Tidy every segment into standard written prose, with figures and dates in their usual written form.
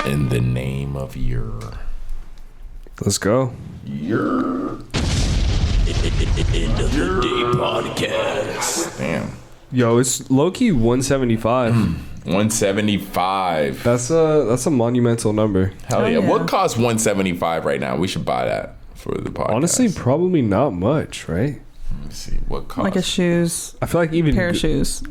In the name of your. Let's go. Your. End of the day podcast. Damn. Yo, it's low-key 175. 175. That's a monumental number. Hell yeah. What costs 175 right now? We should buy that for the podcast. Honestly, probably not much, right? Let me see. What costs? Like a shoes. I feel like even pair of shoes.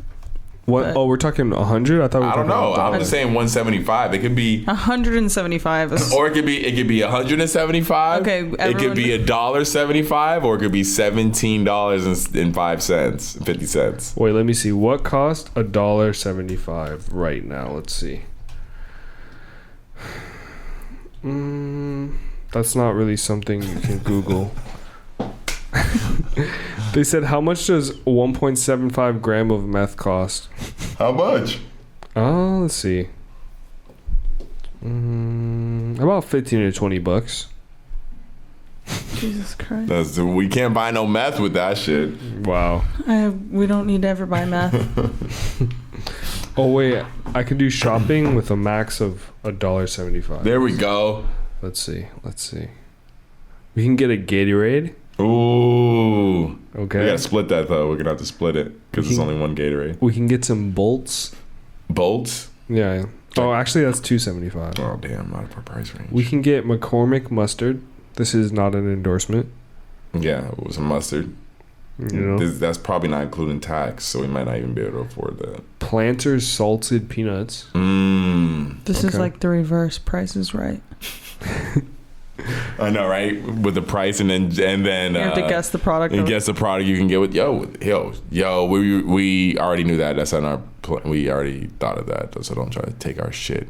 What? Oh, we're talking 100. I thought we were I don't know. talking I'm just saying 175. It could be 175. or it could be 175. Okay, it could be $1.75, or it could be $17.05 50 cents. Wait, let me see. What cost $1.75 right now? Let's see. That's not really something you can Google. They said, how much does 1.75 gram of meth cost? How much? Oh, let's see. About 15 to 20 bucks. Jesus Christ. We can't buy no meth with that shit. Wow. We don't need to ever buy meth. Oh, wait. I could do shopping with a max of $1.75. There we go. Let's see. We can get a Gatorade. Ooh. Okay. We gotta split that though. We're gonna have to split it because it's only one Gatorade. We can get some bolts. Bolts? Yeah. Oh, actually, that's $2.75. Oh damn, not a price range. We can get McCormick mustard. This is not an endorsement. Yeah, it was a mustard. You know, That's probably not including tax, so we might not even be able to afford that. Planters salted peanuts. This is like the reverse. Price is Right. I know, right? With the price, and then you have to guess the product. And guess the product you can get with yo. We already knew that. That's on our. We already thought of that. So don't try to take our shit.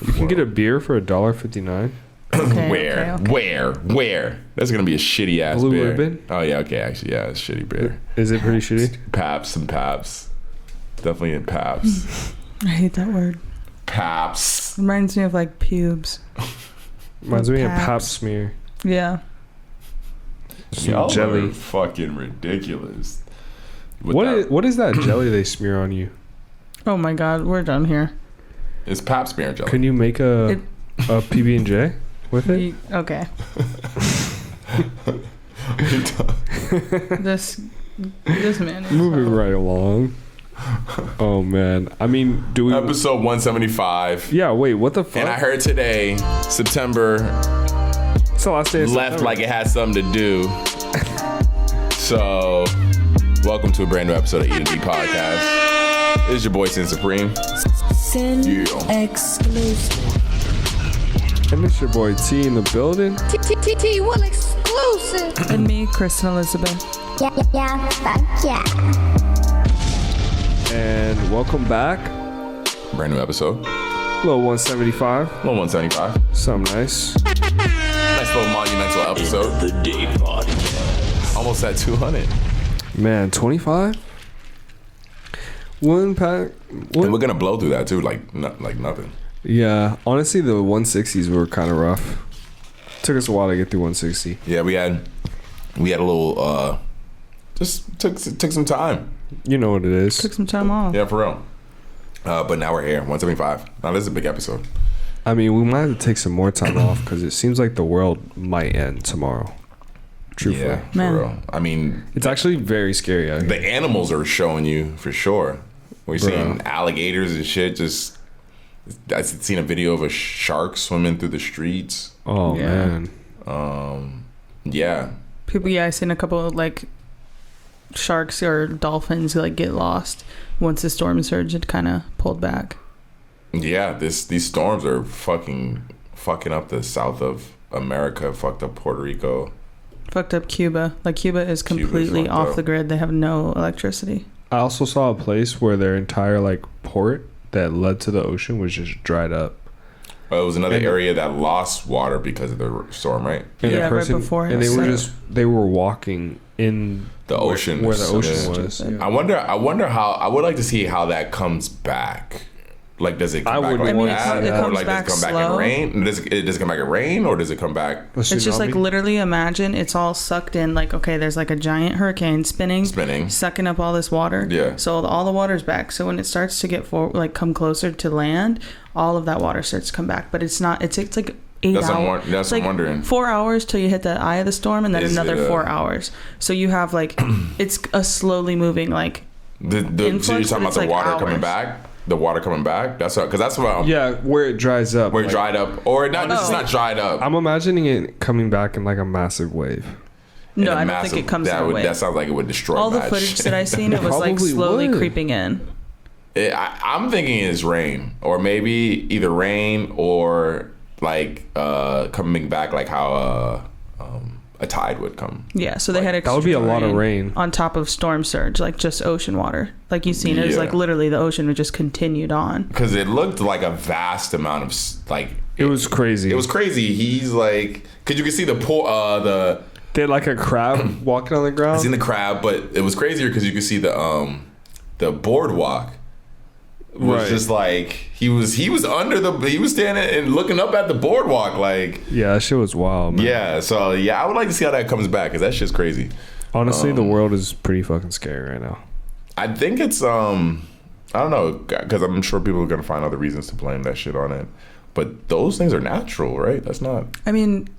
You can get a beer for $1.59. Okay, Where? That's gonna be a shitty ass Blue beer. Ribbon? Oh yeah, okay, actually, yeah, it's shitty beer. Is it pretty shitty? Paps. Definitely in Paps. I hate that word. Paps. Reminds me of like pubes. Reminds me of Pap smear. Yeah. Y'all jelly. are fucking ridiculous. What is that jelly they smear on you? Oh my God, we're done here. It's Pap smear jelly. Can you make a PB&J with it? Okay. This man is Moving right along. Oh man, I mean, do we episode 175? Yeah, wait, what the fuck? And I heard today, September it's the last day of left September. like it had something to do. So, welcome to a brand new episode of EOD podcast. It's your boy Sin Supreme. Sin exclusive. And it's your boy T in the building. T1 exclusive. And me, Kristen Elizabeth. Yeah, fuck yeah. And welcome back. Brand new episode. Little 175. Little 175. Something nice. Nice little monumental episode. End of the day podcast. Almost at 200. Man, 25? One pack. And we're gonna blow through that too, like nothing. Yeah, honestly, the 160s were kind of rough. Took us a while to get through 160. Yeah, we had a little just took some time. You know what it is. Took some time off. Yeah, for real. But now we're here, 175. Now this is a big episode. I mean, we might have to take some more time off because it seems like the world might end tomorrow. Truthfully. Yeah, Man. for real. I mean, It's actually very scary out here. the animals are showing you for sure. We're seeing alligators and shit. Just I've seen a video of a shark swimming through the streets. Oh, Yeah. man. Yeah. People, I've seen a couple of like sharks or dolphins like get lost once the storm surge had kind of pulled back. Yeah, these storms are fucking up the south of America, fucked up Puerto Rico. Fucked up Cuba. Like Cuba is completely fucked off up. the grid. They have no electricity. I also saw a place where their entire like port that led to the ocean was just dried up. It was another area that lost water because of the storm, right? And Yeah, right before and it they were walking in The ocean. where the ocean Yeah. was. I wonder how I would like to see how that comes back. Like, does it come I back wouldn't like want that? it comes Or like, back does it come back slow. in rain? Does it come back in rain, or does it come back It's just like literally imagine it's all sucked in. Like, okay, there's like a giant hurricane spinning, sucking up all this water. Yeah. So all the water's back. So when it starts to get come closer to land, all of that water starts to come back. But it's not. It's like 8 hours. That's what I'm wondering. 4 hours till you hit the eye of the storm, and then Is another it 4 hours. So you have like it's a slowly moving like. So you're talking about the water coming back? The water coming back? That's because that's what. Where it dries up. Where it dried up, or not? It's not dried up. I'm imagining it coming back in like a massive wave. No, I don't think it comes in a wave. That sounds like it would destroy all the footage that I seen. It was like slowly creeping in. I'm thinking it's rain, or maybe either rain or like coming back, like how a tide would come. Yeah, so they had that would be a lot of rain on top of storm surge, like just ocean water. Like you've seen, it was like literally the ocean just continued on. Because it looked like a vast amount of like. It was crazy. It was crazy. He's like, because you can see the they had like a crab walking on the ground. I seen the crab, but it was crazier because you could see the boardwalk. Was just like he was standing and looking up at the boardwalk like that shit was wild, man. I would like to see how that comes back because that shit's crazy. Honestly, the world is pretty fucking scary right now. I think it's I don't know, because I'm sure people are gonna find other reasons to blame that shit on it, but those things are natural, right? That's not. I mean,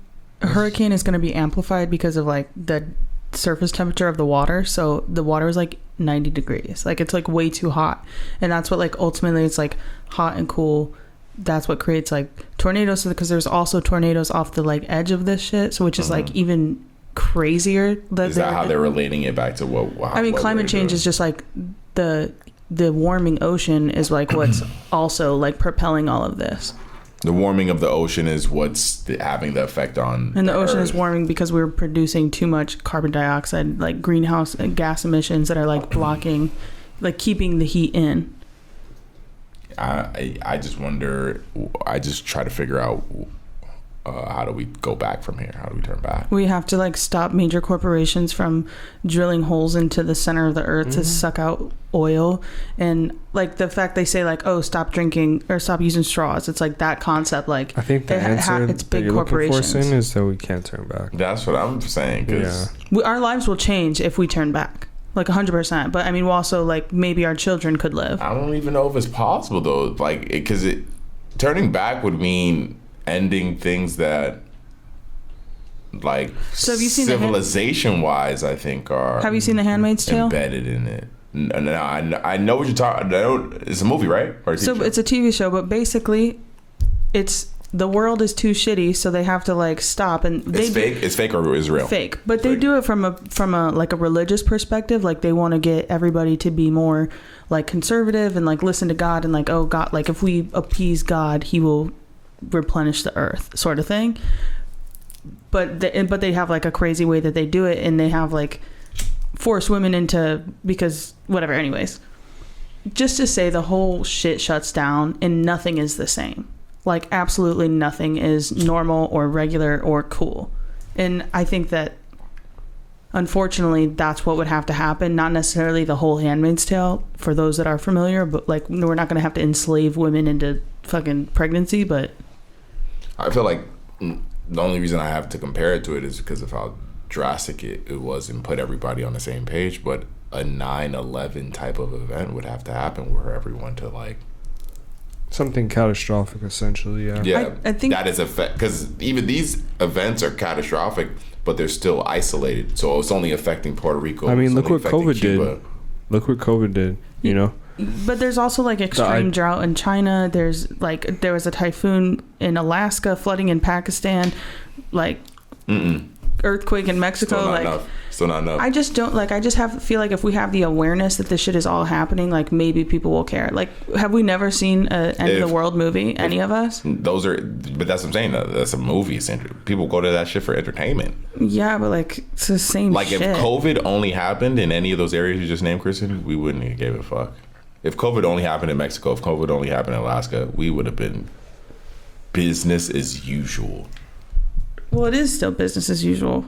a hurricane is going to be amplified because of like the surface temperature of the water. So the water is like 90 degrees, like it's like way too hot, and that's what like ultimately it's like hot and cool. That's what creates like tornadoes, because there's also tornadoes off the like edge of this shit, so which is like even crazier. Is that how they're relating it back to what? I mean, climate change is just like the warming ocean is like what's also like propelling all of this. The warming of the ocean is what's having the effect on. And the ocean Earth. is warming because we're producing too much carbon dioxide, like greenhouse gas emissions that are like blocking, like keeping the heat in. I just wonder. I just try to figure out how do we go back from here? How do we turn back? We have to like stop major corporations from drilling holes into the center of the earth to suck out oil, and like the fact they say like, oh, stop drinking or stop using straws. It's like that concept. Like I think the answer it's big that you're corporations. looking for, Sin, is that we can't turn back. That's what I'm saying. Cause our lives will change if we turn back. Like 100%. But I mean, we'll also like maybe our children could live. I don't even know if it's possible though. Like, because turning back would mean ending things that, like, so have you seen civilization wise, I think are. Have you seen The Handmaid's Tale? Embedded in it. No, I know what you're talking. It's a movie, right? Or so it's a TV show, but basically, it's the world is too shitty, so they have to like stop, and it's fake. It's fake or is real? Fake, but they do it from a like a religious perspective. Like they want to get everybody to be more like conservative and like listen to God, and like, oh God, like if we appease God, He will replenish the earth, sort of thing. But they have like a crazy way that they do it, and they have like force women into, because whatever. Anyways, just to say the whole shit shuts down and nothing is the same. Like absolutely nothing is normal or regular or cool. And I think that unfortunately that's what would have to happen. Not necessarily the whole Handmaid's Tale for those that are familiar, but like we're not going to have to enslave women into fucking pregnancy. But I feel like the only reason I have to compare it to it is because of how drastic it was and put everybody on the same page. But a 9/11 type of event would have to happen where everyone to like something catastrophic, essentially. Yeah, I think that is because even these events are catastrophic, but they're still isolated. So it's only affecting Puerto Rico. I mean, look what COVID did. Look what COVID did. You know. But there's also like extreme drought in China. There was a typhoon in Alaska, flooding in Pakistan, like earthquake in Mexico. Still not enough. I just don't like. I just feel like if we have the awareness that this shit is all happening, like maybe people will care. Like, have we never seen an end of the world movie? Any of us? But that's what I'm saying. That's a movie. People go to that shit for entertainment. Yeah, but like it's the same. Like shit. if COVID only happened in any of those areas you just named, Kristen, we wouldn't have gave a fuck. If COVID only happened in Mexico, if COVID only happened in Alaska, we would have been business as usual. Well, it is still business as usual.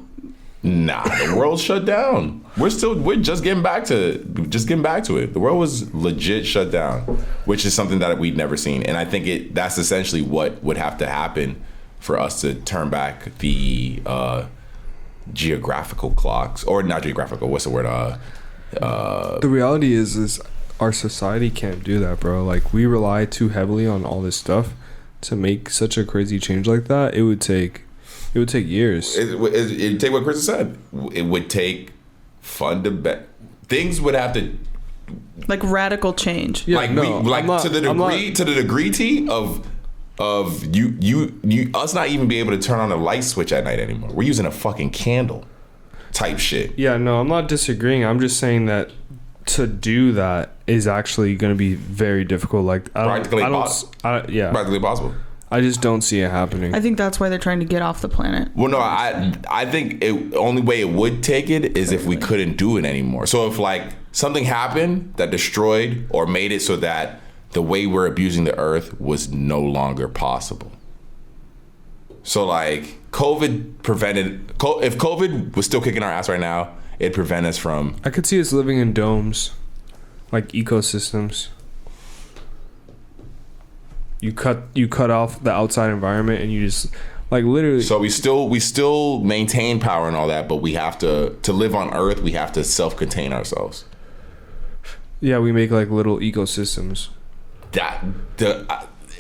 Nah, the world shut down. We're just getting back to it. The world was legit shut down, which is something that we'd never seen. And I think that's essentially what would have to happen for us to turn back the geographical clocks, or not geographical. What's the word? The reality is our society can't do that, bro. Like, we rely too heavily on all this stuff to make such a crazy change like that. It would take years. It'd take what Chris said. It would take things would have to, like, radical change. Yeah, to the degree of you us not even be able to turn on a light switch at night anymore. We're using a fucking candle type shit. Yeah, no, I'm not disagreeing. I'm just saying that to do that is actually going to be very difficult. Like, practically impossible. I just don't see it happening. I think that's why they're trying to get off the planet. Well, no, I think the only way it would take it is if we couldn't do it anymore. So if, like, something happened that destroyed or made it so that the way we're abusing the earth was no longer possible. So, like, if COVID was still kicking our ass right now, it'd prevent us from... I could see us living in domes, like ecosystems. You cut off the outside environment and you just, like, literally. So we still maintain power and all that, but we have to live on Earth. We have to self-contain ourselves. Yeah, we make, like, little ecosystems.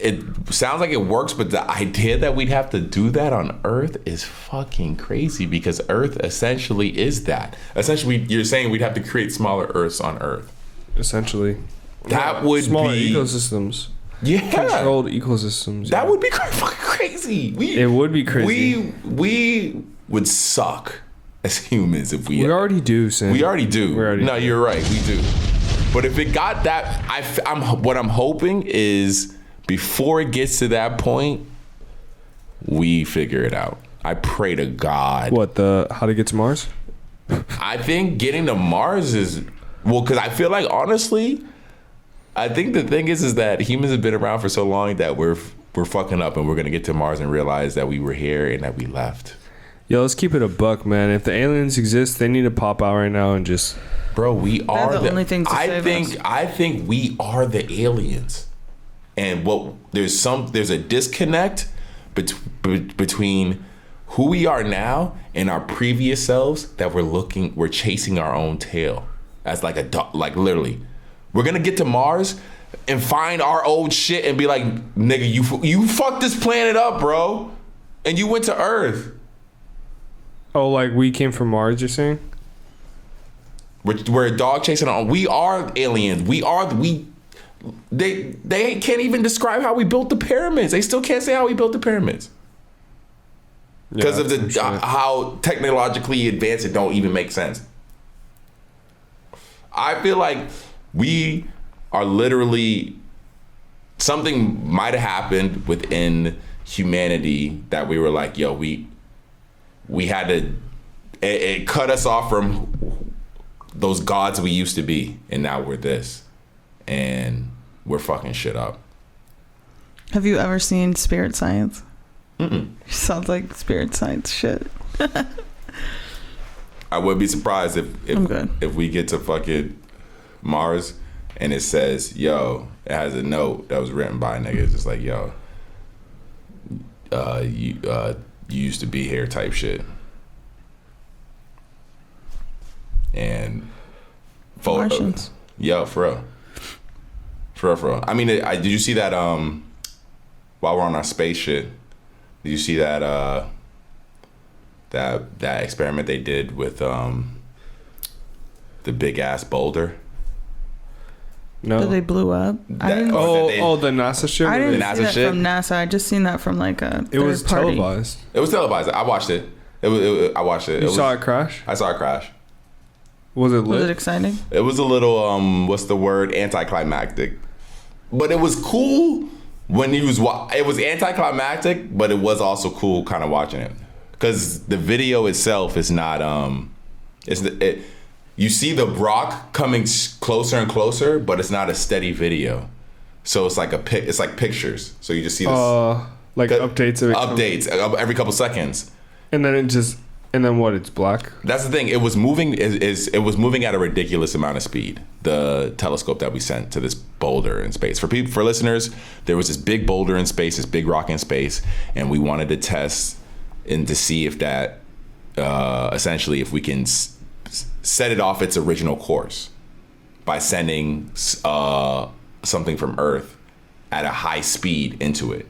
It sounds like it works, but the idea that we'd have to do that on Earth is fucking crazy, because Earth essentially is that. Essentially, you're saying we'd have to create smaller Earths on Earth. Essentially, that would smaller be ecosystems. Yeah, controlled ecosystems. That would be fucking crazy. It would be crazy. We would suck as humans if we. We already do, Sam. We already do. No, you're right. We do. But if it got that, what I'm hoping is before it gets to that point, we figure it out. I pray to God. How to get to Mars? I think getting to Mars is because I feel like, honestly, I think the thing is that humans have been around for so long that we're fucking up, and we're gonna get to Mars and realize that we were here and that we left. Yo, let's keep it a buck, man. If the aliens exist, they need to pop out right now and just. Bro, we are the only thing to save us. I think we are the aliens, and there's a disconnect between who we are now and our previous selves that we're chasing our own tail as like a dog, like literally. We're gonna get to Mars and find our old shit and be like, nigga, you fucked this planet up, bro, and you went to Earth. Oh, like we came from Mars, you're saying? We're a dog chasing on. We are aliens. They can't even describe how we built the pyramids. They still can't say how we built the pyramids because of how technologically advanced it don't even make sense. I feel like we are literally, something might have happened within humanity that we were like, yo, we had to, it cut us off from those gods we used to be, and now we're this, and we're fucking shit up. Have you ever seen Spirit Science? Mm-mm. Sounds like Spirit Science shit. I wouldn't be surprised if we get to fucking Mars and it says, yo, it has a note that was written by a nigga. It's just like, yo, you used to be here type shit. And Martians. Yo, for real. I mean, did you see that while we're on our space shit, did you see that that experiment they did with the big ass boulder? No. That they blew up? The NASA shit? I didn't see that shit? from NASA. I just seen that from like a It was third party. televised. It was televised. I watched it. I watched it. You saw it crash? I saw it crash. Was it lit? Was it exciting? It was a little what's the word? Anticlimactic. But it was cool when it was anticlimactic, but it was also cool kind of watching it. Cuz the video itself is not you see the rock coming closer and closer, but it's not a steady video. So it's like it's like pictures. So you just see this like updates of it. Updates every couple seconds. And then it just And then what? It's black. That's the thing. It was moving. It was moving at a ridiculous amount of speed. The telescope that we sent to this boulder in space. For listeners, there was this big boulder in space, this big rock in space, and we wanted to test and to see if that, essentially, if we can set it off its original course by sending something from Earth at a high speed into it,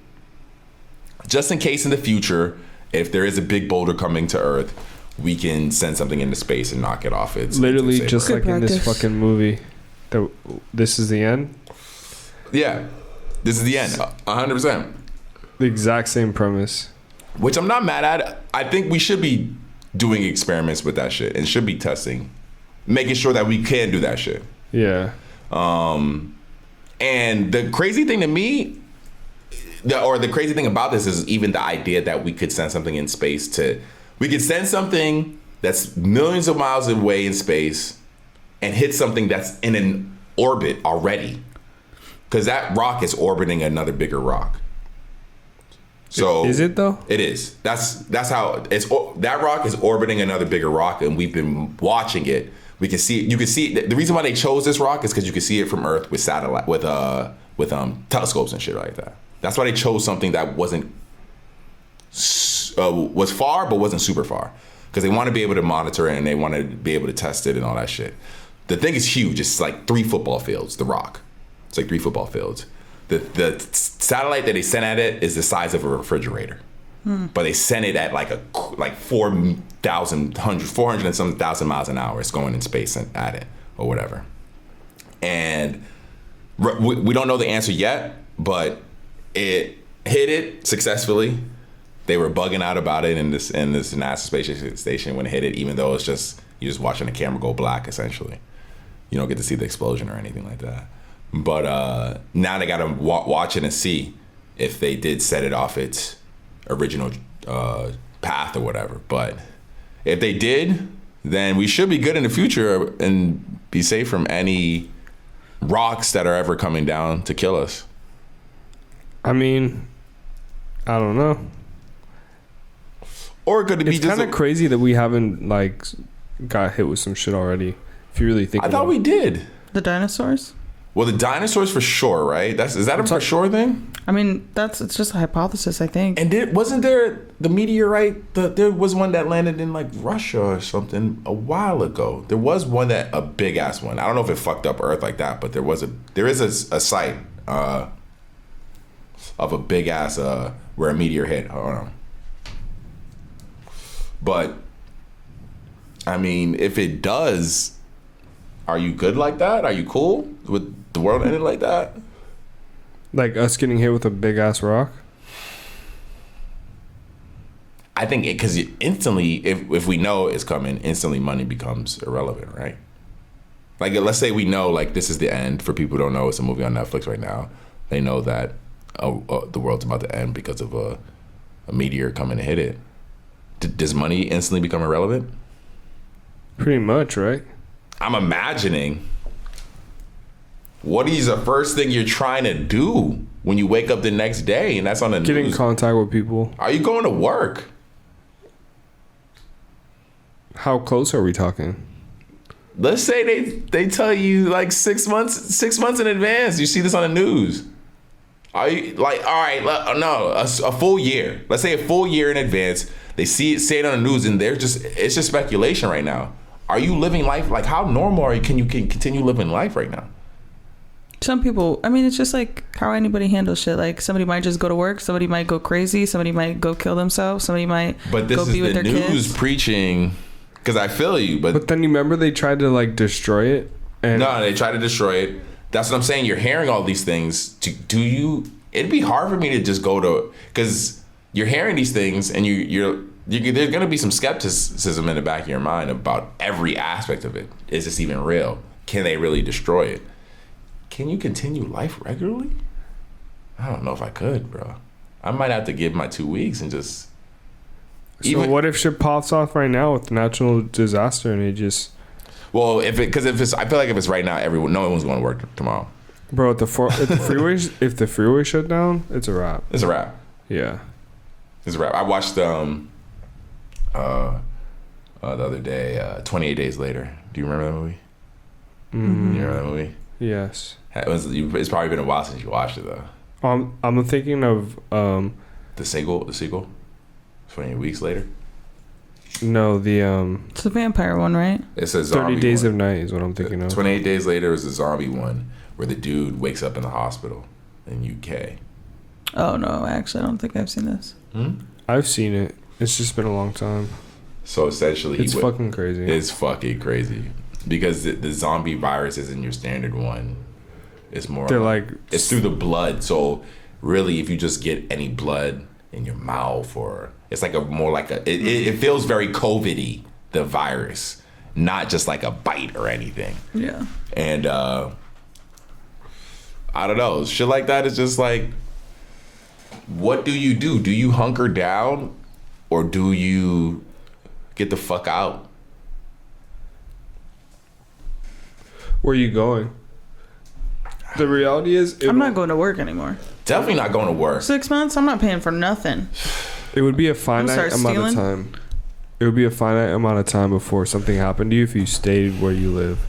just in case in the future, if there is a big boulder coming to Earth, we can send something into space and knock it off. It's literally just Good like in this practice. fucking movie. This is the end. Yeah, this is the end. 100%. The exact same premise. Which I'm not mad at. I think we should be doing experiments with that shit and should be testing, making sure that we can do that shit. Yeah. And the crazy thing to me, the crazy thing about this is even the idea that we could send something in space we could send something that's millions of miles away in space and hit something that's in an orbit already. Because that rock is orbiting another bigger rock. So is it though? It is. That's how that rock is orbiting another bigger rock, and we've been watching it. We can see it. You can see it. The reason why they chose this rock is because you can see it from Earth with satellite with telescopes and shit like that. That's why they chose something that was far but wasn't super far, because they want to be able to monitor it and they want to be able to test it and all that shit. The thing is huge. It's like 3 football fields. The rock. It's like 3 football fields. The satellite that they sent at it is the size of a refrigerator, but they sent it at like 400 and some thousand miles an hour. It's going in space at it or whatever. And we don't know the answer yet, but it hit it successfully. They were bugging out about it in this NASA space station when it hit it, even though it's just you're just watching the camera go black essentially. You don't get to see the explosion or anything like that. But now they got to watch it and see if they did set it off its original path or whatever. But if they did, then we should be good in the future and be safe from any rocks that are ever coming down to kill us. I mean, I don't know. Or could it be It's just kind of crazy that we haven't like got hit with some shit already. If you really think I thought about we did. The dinosaurs? Well, the dinosaurs for sure, right? Is that a for sure thing? I mean, it's just a hypothesis, I think. And wasn't there the meteorite? There was one that landed in like Russia or something a while ago. There was one a big ass one. I don't know if it fucked up Earth like that, but there is a site of a big ass where a meteor hit. Hold on. But I mean, if it does, are you good like that? Are you cool with the world ending like that? like us getting hit with a big ass rock. I think because instantly, if we know it's coming, instantly money becomes irrelevant, right? Like, let's say we know, like, this is the end. For people who don't know, it's a movie on Netflix right now. They know that the world's about to end because of a meteor coming to hit it. Does money instantly become irrelevant? Pretty much, right? I'm imagining, what is the first thing you're trying to do when you wake up the next day and that's on the news? Get in contact with people. Are you going to work? How close are we talking? Let's say they tell you like 6 months in advance. You see this on the news. Are you like, all right, no, a full year. Let's say a full year in advance. They say it on the news, and it's just speculation right now. Are you living life like, how normal are you? Can you continue living life right now? Some people, I mean, it's just like how anybody handles shit. Like, somebody might just go to work, somebody might go crazy, somebody might go kill themselves, somebody might but this go is be with the their news kids. Preaching, because I feel you, But then you remember they tried to like destroy it, and no, they try to destroy it. That's what I'm saying. You're hearing all these things. It'd be hard for me to just go to, because you're hearing these things and there's going to be some skepticism in the back of your mind about every aspect of it. Is this even real? Can they really destroy it? Can you continue life regularly? I don't know if I could, bro. I might have to give my 2 weeks and just. So what if shit pops off right now with natural disaster and it just? Well, I feel like if it's right now, no one's going to work tomorrow. Bro, if the freeway shut down, it's a wrap. It's a wrap. Yeah. It's a wrap. I watched the other day. 28 Days Later. Do you remember that movie? Mm-hmm. You remember that movie? Yes. It's probably been a while since you watched it though. I'm thinking of The sequel. 28 Weeks Later. No, It's the vampire one, right? It's a 30 Days one. of Night is what I'm thinking of. 28 Days Later is a zombie one where the dude wakes up in the hospital in UK. Oh no, actually, I don't think I've seen this. I've seen it. It's just been a long time. So essentially, It's fucking crazy. It's fucking crazy because the zombie virus isn't your standard one. It's more. They're like it's through the blood. So really, if you just get any blood in your mouth, or it's like it feels very COVID-y, the virus, not just like a bite or anything. Yeah. And I don't know, shit like that is just like, what do you do? Do you hunker down, or do you get the fuck out? Where are you going? The reality is, I'm not going to work anymore. Definitely not going to work. 6 months? I'm not paying for nothing. it would be a finite start amount of stealing? time. It would be a finite amount of time before something happened to you if you stayed where you live.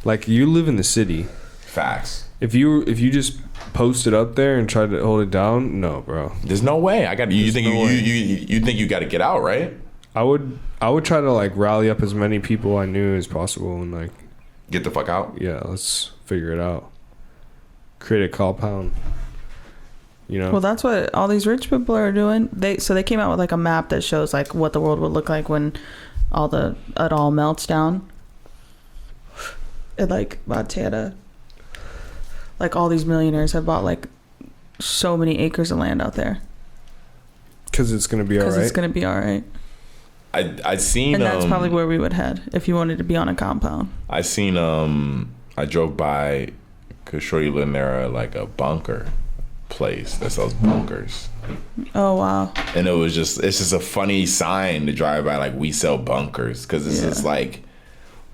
Like, you live in the city. Facts. If you just posted up there and tried to hold it down, no, bro. There's no way. You think no way. you think you got to get out, right? I would try to like rally up as many people I knew as possible and like Get the fuck out. yeah, let's figure it out. Create a compound. You know. Well, that's what all these rich people are doing. They came out with like a map that shows like what the world would look like when it all melts down. And like Montana, like all these millionaires have bought like so many acres of land out there Because it's gonna be because alright. it's gonna be all right. I seen And that's probably where we would head if you wanted to be on a compound. I seen I drove by because Shorty lived near like a bunker place that sells bunkers. Oh wow. And it's just a funny sign to drive by, like, we sell bunkers, because it's just like,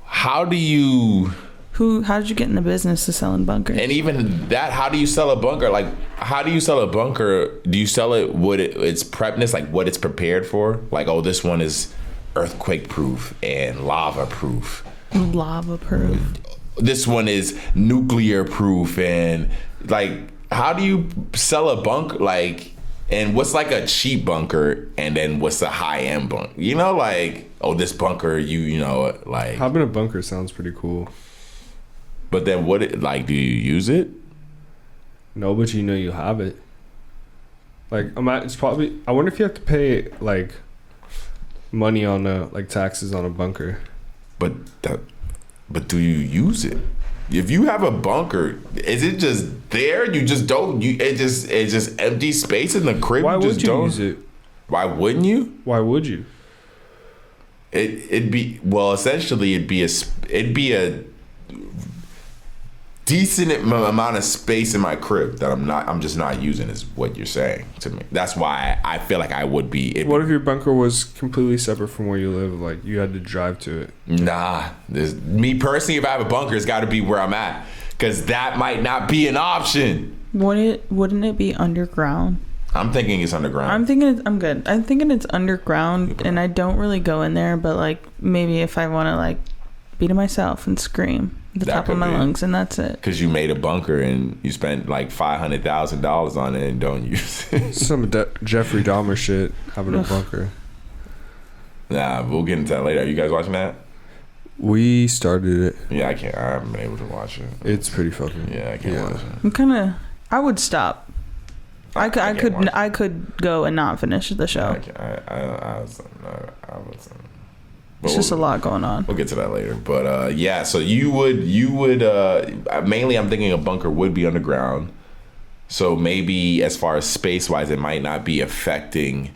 how did you get in the business of selling bunkers? and even that, how do you sell a bunker? Like, how do you sell a bunker? Do you sell it what its prepness, like what it's prepared for? Like, oh, this one is earthquake proof and lava proof. Lava proof. This one is nuclear proof, and like, how do you sell a bunker? Like, and what's like a cheap bunker, and then what's a high end bunker? You know, like, oh, this bunker, you know, like, Having a bunker sounds pretty cool. but then what? Like, do you use it? No, but you know you have it. Like, it's probably. I wonder if you have to pay like money on like taxes on a bunker. But do you use it? If you have a bunker, is it just there? You just don't. It's just empty space in the crib. Why just would you don't use it? Why wouldn't you? Why would you? It'd be essentially it'd be a decent amount of space in my crib that I'm just not using, is what you're saying to me. That's why I feel like I would be. What if your bunker was completely separate from where you live? Like, you had to drive to it. Nah, me personally, if I have a bunker, it's got to be where I'm at, because that might not be an option. Wouldn't it be underground? I'm thinking it's underground. I'm thinking it's underground, and I don't really go in there, but like maybe if I want to like be to myself and scream at the top of my lungs, and that's it. Because you made a bunker and you spent like $500,000 on it and don't use it. Some Jeffrey Dahmer shit, having a bunker. Nah, we'll get into that later. Are you guys watching that? We started it. Yeah, I haven't been able to watch it. It's pretty fucking. Yeah, I can't watch it. I would stop. I could go and not finish the show. It's just a lot going on. We'll get to that later. But yeah, so you would mainly, I'm thinking a bunker would be underground. So maybe as far as space wise, it might not be affecting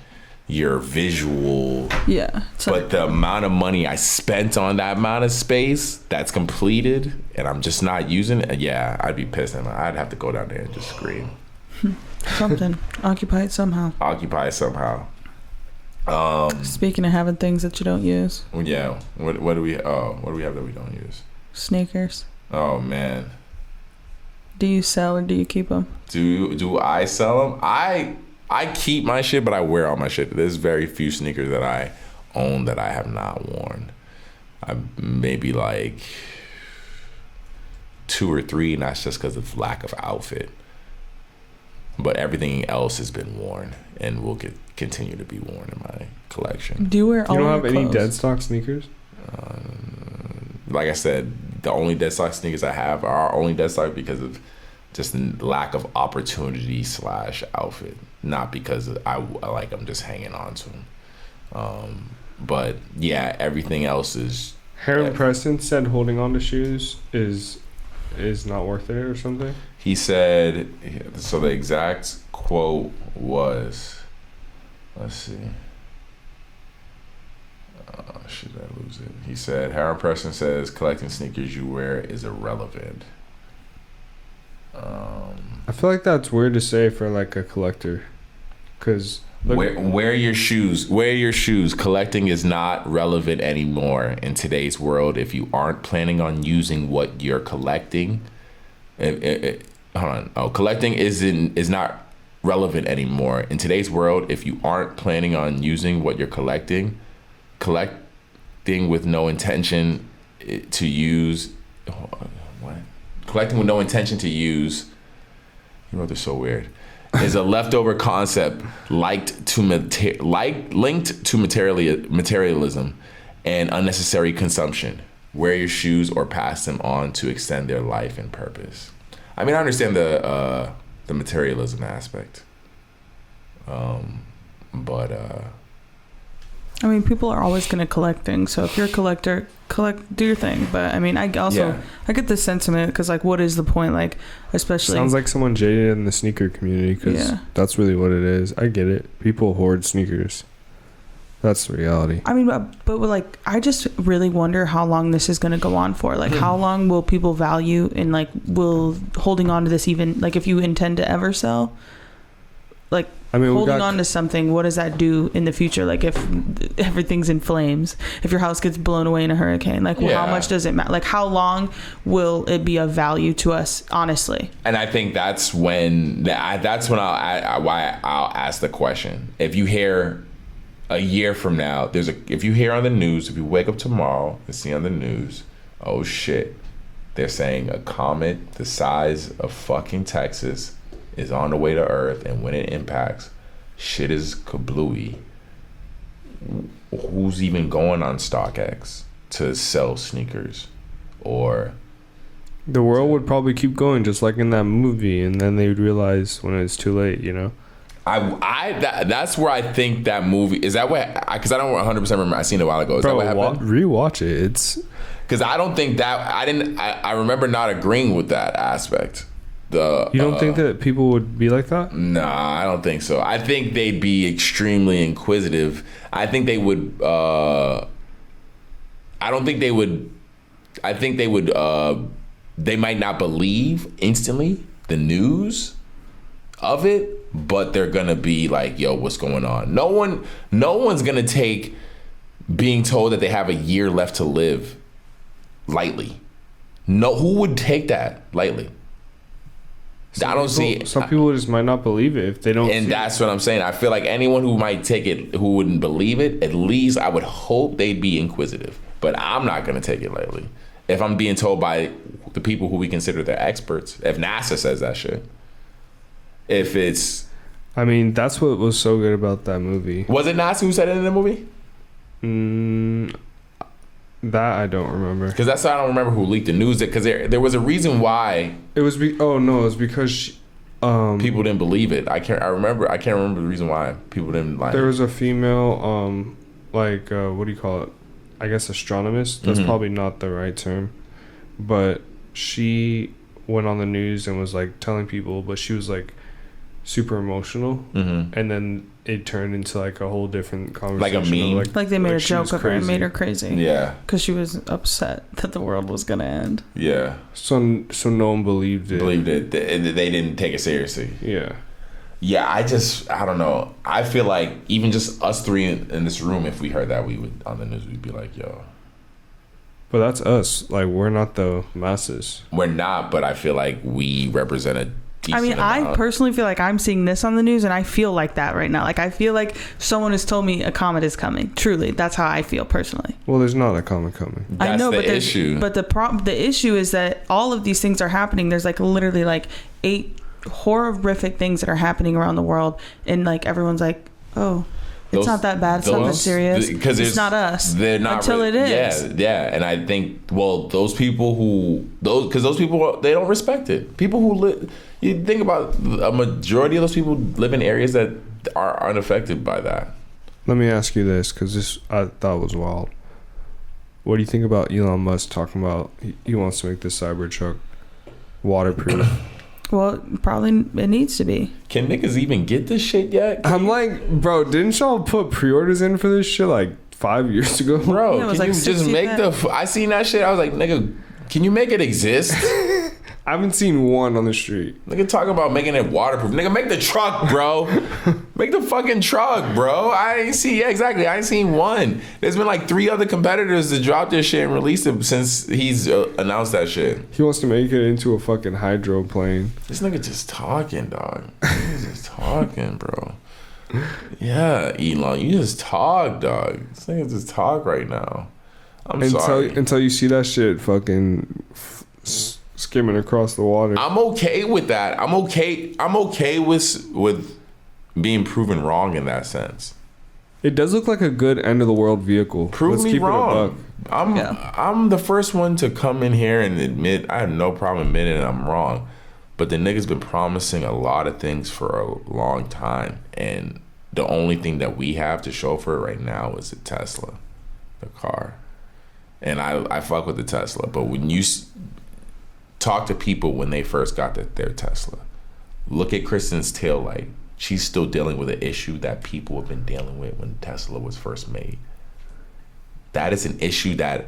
your visual. Yeah. But the amount of money I spent on that amount of space that's completed, and I'm just not using it, yeah, I'd be pissed. And I'd have to go down there and just scream. Something. Occupy it somehow. Speaking of having things that you don't use. Yeah. What do we have that we don't use? Sneakers. Oh man. Do you sell or do you keep them? Do I sell them? I keep my shit, but I wear all my shit. There's very few sneakers that I own that I have not worn. Maybe like 2 or 3, and that's just because of lack of outfit. But everything else has been worn and will continue to be worn in my collection. Do you wear all You don't your have any clothes? dead stock sneakers? Like I said, the only dead stock sneakers I have are only dead stock because of just the lack of opportunity / outfit, not because I'm just hanging on to them. But yeah, everything else is. Harold Preston said holding on to shoes is not worth it or something. He said, so the exact quote was, let's see. Should I lose it? He said, Harold Preston says, collecting sneakers you wear is irrelevant. I feel like that's weird to say for like a collector, because wear your shoes. Wear your shoes. Collecting is not relevant anymore in today's world. If you aren't planning on using what you're collecting, hold on. Oh, collecting is not relevant anymore in today's world. If you aren't planning on using what you're collecting with no intention to use. What? Collecting with no intention to use. You wrote this so weird. Is a leftover concept linked to materialism and unnecessary consumption. Wear your shoes or pass them on to extend their life and purpose. I mean, I understand the materialism aspect, but I mean, people are always going to collect things. So if you're a collector, do your thing. But I mean, I get the sentiment because, like, what is the point? Like, especially sounds like someone jaded in the sneaker community, because that's really what it is. I get it. People hoard sneakers. That's the reality. I mean, but like, I just really wonder how long this is going to go on for. Like, how long will people value and like will holding on to this even like if you intend to ever sell? Like, I mean, holding on to something, what does that do in the future? Like, if everything's in flames, if your house gets blown away in a hurricane, like, how much does it matter? Like, how long will it be of value to us, honestly? And I think that's when I'll ask the question. If you hear a year from now, if you hear on the news, if you wake up tomorrow and see on the news, oh shit, they're saying a comet the size of fucking Texas is on the way to Earth, and when it impacts, shit is kablooey. Who's even going on StockX to sell sneakers? Or the world would probably keep going, just like in that movie, and then they would realize when it's too late, you know? That's where I think that movie is. That way, because I don't 100% remember. I seen it a while ago. Is that what happened? Rewatch it. It's because I don't think that I remember not agreeing with that aspect. You don't think that people would be like that? Nah, I don't think so. I think they'd be extremely inquisitive. I think they would. I think they would. They might not believe instantly the news of it, but they're gonna be like, "Yo, what's going on?" No one's gonna take being told that they have a year left to live lightly. No, who would take that lightly? Some people just might not believe it if they don't. And that's what I'm saying. I feel like anyone who might take it, who wouldn't believe it, at least I would hope they'd be inquisitive. But I'm not going to take it lightly. If I'm being told by the people who we consider their experts, if NASA says that shit, if it's... I mean, that's what was so good about that movie. Was it NASA who said it in the movie? That I don't remember. Because that's why I don't remember who leaked the news. Because there was a reason why. It was it was because people didn't believe it. I can't remember the reason why people didn't like. There was a female what do you call it? I guess astronomist. That's probably not the right term, but she went on the news and was like telling people, but she was like super emotional, and then it turned into like a whole different conversation. Like a meme. Like they made a joke of her and made her crazy. Yeah. Because she was upset that the world was going to end. Yeah. So no one believed it. They didn't take it seriously. Yeah. Yeah, I don't know. I feel like even just us three in this room, if we heard that, we would, on the news, we'd be like, yo. But that's us. Like, we're not the masses. We're not, but I feel like we represent I mean, decent I amount. personally feel like I'm seeing this on the news, and I feel like that right now. Like, I feel like someone has told me a comet is coming. Truly, that's how I feel personally. Well, there's not a comet coming. I know, but the issue. But the issue is that all of these things are happening. There's like literally like 8 horrific things that are happening around the world, and like everyone's like, oh. It's not that bad. It's not that serious. Because it's not us. They're not until it is. Yeah. And I think, well, those people, they don't respect it. People who live, you think about a majority of those people live in areas that are unaffected by that. Let me ask you this, because this I thought was wild. What do you think about Elon Musk talking about he wants to make the Cybertruck waterproof? Well, probably it needs to be. Can niggas even get this shit yet? I'm like, bro, didn't y'all put pre-orders in for this shit like 5 years ago? Bro, Yeah, it was can like you just 60 make I seen that shit. I was like, nigga, can you make it exist? I haven't seen one on the street. Nigga talking about making it waterproof. Nigga, make the truck, bro. Make the fucking truck, bro. I ain't seen one. There's been like 3 other competitors that dropped this shit and released it since he's announced that shit. He wants to make it into a fucking hydroplane. This nigga just talking, dog. He's just talking, bro. Yeah, Elon, you just talk, dog. This nigga just talk right now. I'm sorry. Until you see that shit fucking skimming across the water. I'm okay with that. I'm okay with being proven wrong in that sense. It does look like a good end of the world vehicle. Prove me wrong. Yeah. I'm the first one to come in here and admit I have no problem admitting I'm wrong. But the nigga's been promising a lot of things for a long time, and the only thing that we have to show for it right now is the Tesla, the car. And I fuck with the Tesla, but when you talk to people when they first got their Tesla, look at Kristen's taillight. She's still dealing with an issue that people have been dealing with when Tesla was first made. That is an issue that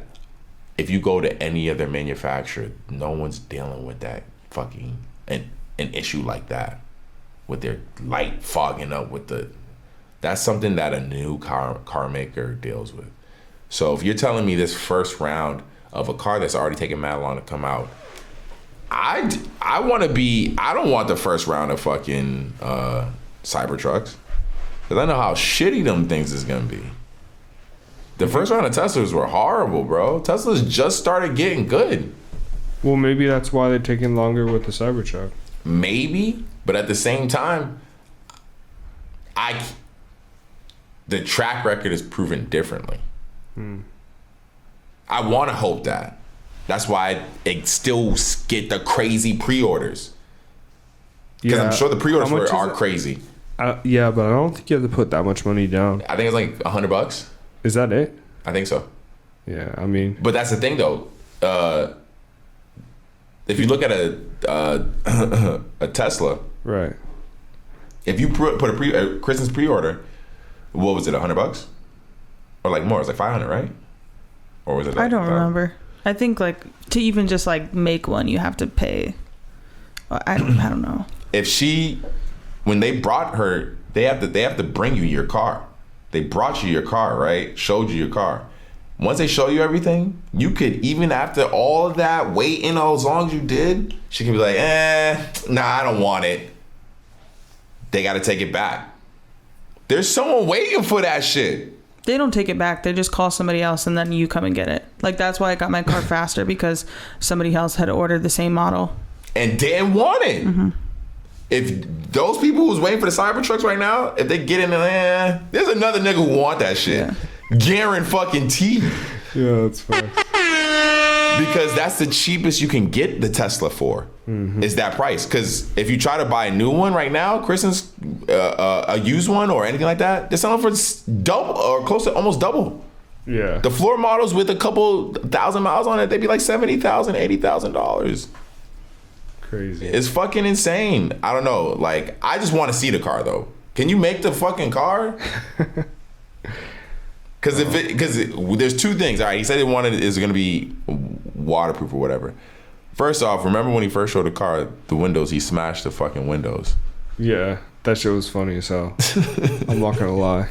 if you go to any other manufacturer, no one's dealing with that fucking an issue like that with their light fogging up with that's something that a new car maker deals with. So if you're telling me this first round of a car that's already taken mad long to come out, I don't want the first round of fucking Cybertrucks, because I know how shitty them things is gonna be. The first round of Teslas were horrible, bro. Teslas just started getting good. Well, maybe that's why they're taking longer with the Cybertruck. Maybe, but at the same time, the track record is proven differently. I want to hope that. That's why it still get the crazy pre-orders. Because I'm sure the pre-orders are crazy. Yeah, but I don't think you have to put that much money down. I think it's like $100. Is that it? I think so. Yeah, I mean. But that's the thing, though. If you look at a Tesla, right? If you put a Kristen's pre-order, what was it? $100, or like more? It was like 500, right? Or was it? Like, I don't remember. I think like to even just like make one, you have to pay. I don't know. When they brought her, they have to bring you your car. They brought you your car, right? Showed you your car. Once they show you everything, you could, even after all of that waiting as long as you did, she can be like, nah, I don't want it. They got to take it back. There's someone waiting for that shit. They don't take it back. They just call somebody else and then you come and get it. Like, that's why I got my car faster, because somebody else had ordered the same model and didn't want it. Mm-hmm. If those people who's waiting for the Cybertrucks right now, if they get in there, there's another nigga who want that shit. Yeah. Guarantee. Yeah, that's fine. Because that's the cheapest you can get the Tesla for, is that price. Because if you try to buy a new one right now, Kristen's a used one or anything like that, they're selling for double or close to almost double. Yeah. The floor models with a couple thousand miles on it, they'd be like $70,000, $80,000. Crazy. It's fucking insane. I don't know. Like, I just want to see the car though. Can you make the fucking car? Because there's two things. All right, he said he wanted is going to be waterproof or whatever. First off, remember when he first showed the car, the windows, he smashed the fucking windows. Yeah, that shit was funny as hell. I'm not gonna lie.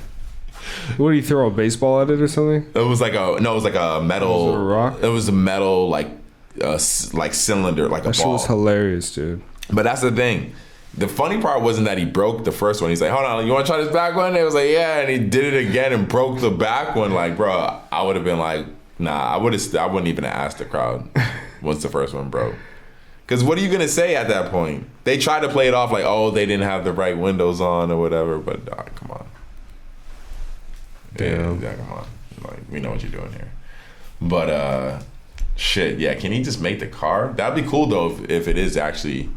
What did he throw, a baseball at it or something? It was like a metal. Was it a rock? It was a metal like cylinder, like that a ball. That shit was hilarious, dude. But that's the thing. The funny part wasn't that he broke the first one. He's like, hold on, you want to try this back one? It was like, yeah, and he did it again and broke the back one. Like, bro, I would have been like, nah, I wouldn't even have asked the crowd once the first one broke. Because what are you gonna say at that point? They tried to play it off like, oh, they didn't have the right windows on or whatever. But come on, yeah, come on, like we know what you're doing here. But shit, yeah, can he just make the car? That'd be cool though if it is actually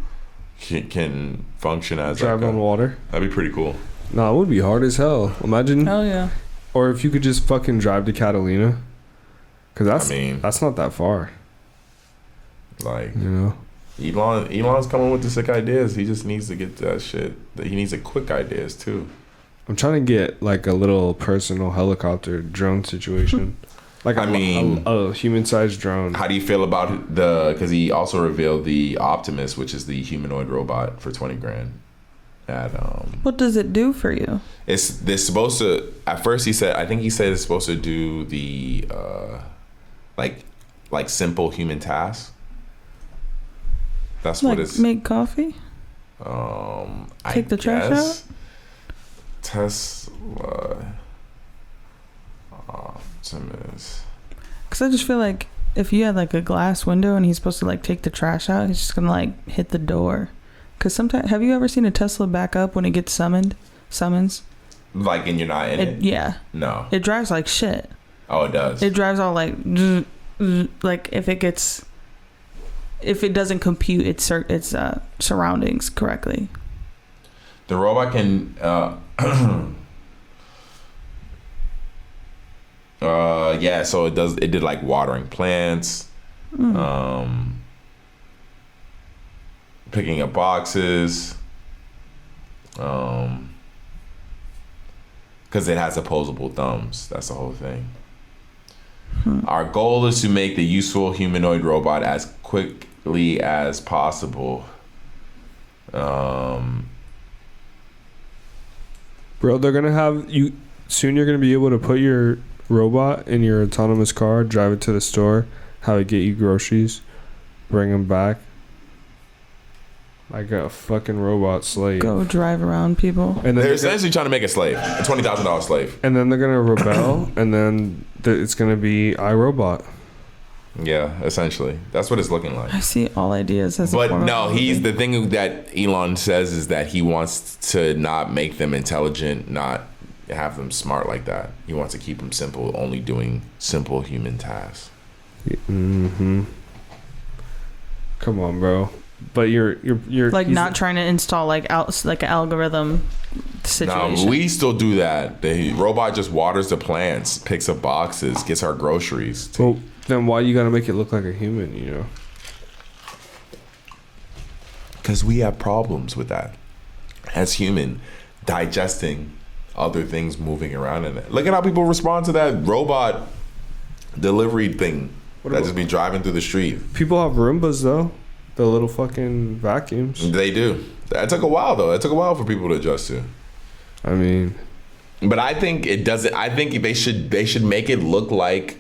can function as drive on water. That'd be pretty cool. No, it would be hard as hell. Imagine. Hell yeah. Or if you could just fucking drive to Catalina, because that's not that far. Like, you know, Elon's coming with the sick ideas. He just needs to get that shit. He needs a quick ideas too. I'm trying to get like a little personal helicopter drone situation. Like a human-sized drone. How do you feel about because he also revealed the Optimus, which is the humanoid robot, for $20,000. What does it do for you? They're supposed to. At first, I think he said it's supposed to do the like simple human tasks. That's like what it's. Make coffee. Take the trash out. Tesla. Optimus. Because I just feel like if you had like a glass window and he's supposed to like take the trash out, he's just gonna like hit the door. Because sometimes, have you ever seen a Tesla back up when it gets summons? Like, and you're not in it? Yeah. No. It drives like shit. Oh, it does. It drives all like if it doesn't compute its surroundings correctly. The robot can so it did like watering plants, picking up boxes, because it has opposable thumbs. That's the whole thing. Our goal is to make the useful humanoid robot as quickly as possible. Bro, they're gonna have you soon. You're gonna be able to put your robot in your autonomous car, drive it to the store, have it get you groceries, bring them back. Like a fucking robot slave. Go drive around people. And they're essentially trying to make a slave, a $20,000 slave. And then they're gonna rebel, and then it's gonna be iRobot. Yeah, essentially, that's what it's looking like. I see all ideas as. But no, the thing that Elon says is that he wants to not make them intelligent, not have them smart like that. He wants to keep them simple, only doing simple human tasks. Mm-hmm. Come on, bro. But you're like not trying to install like an algorithm situation. No, we still do that. The robot just waters the plants, picks up boxes, gets our groceries. Well, then why you gotta make it look like a human? You know? Because we have problems with that as human, digesting other things moving around in it. Look at how people respond to that robot delivery thing that just be driving through the street. People have Roombas though. The little fucking vacuums. They do. That took a while though. It took a while for people to adjust to. I mean, but I think it doesn't. I think they should make it look like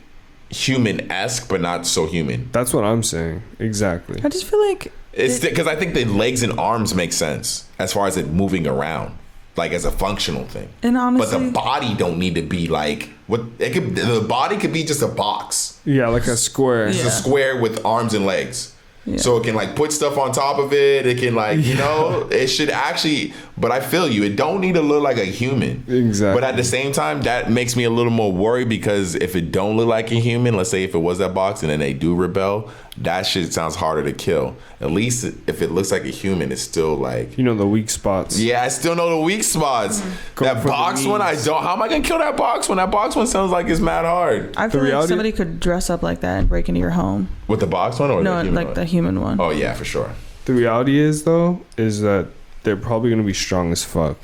human-esque, but not so human. That's what I'm saying. Exactly. I just feel like it's because I think the legs and arms make sense as far as it moving around, like as a functional thing. And honestly, but the body don't need to be like what it could. The body could be just a box. Yeah, like a square. It's a square with arms and legs. Yeah. So it can like put stuff on top of it. It can like, you know, it should actually, but I feel you. It don't need to look like a human. Exactly. But at the same time, that makes me a little more worried because if it don't look like a human, let's say if it was that box and then they do rebel, that shit sounds harder to kill. At least if it looks like a human, it's still like, you know, the weak spots. Yeah, I still know the weak spots. That box one, I don't. How am I gonna kill that box one? That box one sounds like it's mad hard. I feel like somebody could dress up like that and break into your home. With the box one or no, the human like one? The human one. Oh yeah, for sure. The reality is though, is that they're probably gonna be strong as fuck.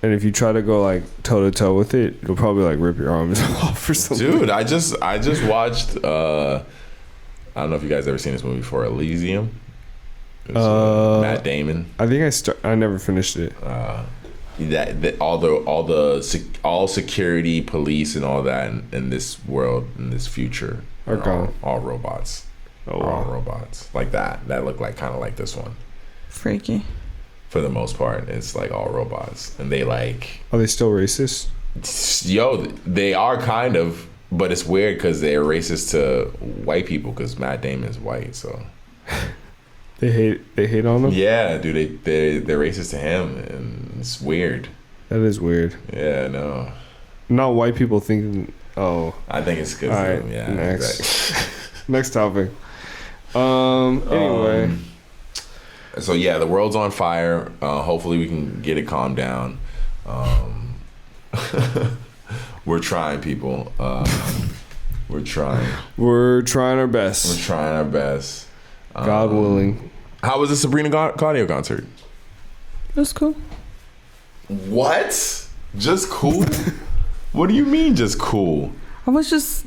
And if you try to go like toe to toe with it, it'll probably like rip your arms off or something. Dude, I just watched. I don't know if you guys ever seen this movie before, Elysium. Matt Damon. I think I never finished it. That all security, police, and all that in this world, in this future, are all robots. Oh, wow. All robots like that. That look like kind of like this one. Freaky. For the most part, it's like all robots, and they like. Are they still racist? Yo, they are kind of, but it's weird because they're racist to white people because Matt Damon's white, so. They hate on him? Yeah, dude, they're racist to him, and it's weird. That is weird. Yeah, no. Not white people thinking, oh. I think it's because All of right, him, yeah. next. Exactly. Next topic. Anyway. So yeah, the world's on fire. Hopefully we can get it calmed down. We're trying, people. We're trying. We're trying our best. We're trying our best. God willing. How was the Sabrina Claudio concert? It was cool. What? Just cool? What do you mean just cool? I was just...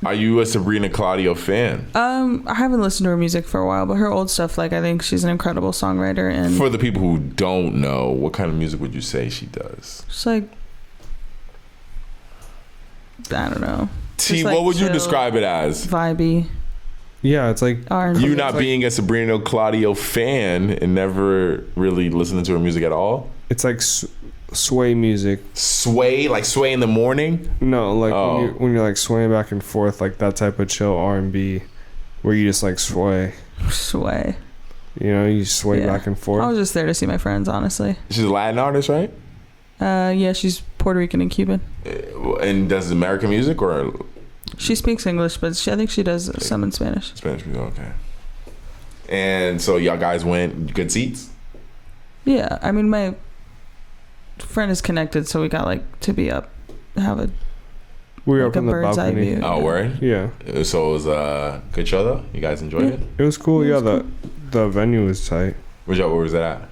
Are you a Sabrina Claudio fan? I haven't listened to her music for a while, but her old stuff, like, I think she's an incredible songwriter. And for the people who don't know, what kind of music would you say she does? Just like, I don't know. T, like what would you chill, describe it as? Vibey. Yeah, it's like R&B. You not being a Sabrina Claudio fan and never really listening to her music at all? It's like sway music. Sway? Like sway in the morning? No, like when you're like swaying back and forth, like that type of chill R&B where you just like sway. Sway. You know, you sway back and forth. I was just there to see my friends, honestly. She's a Latin artist, right? Yeah, she's Puerto Rican and Cuban. And does American music or? She speaks English, but I think she does some in Spanish. Spanish music, okay. And so y'all guys went good seats? Yeah, I mean, my friend is connected, so we got like to be up, have a we were like up in the bird's eye balcony. view. Oh, word? Yeah. So it was a good show though? You guys enjoyed it? It was cool. It was Yeah, cool. the venue was tight. Where was that at?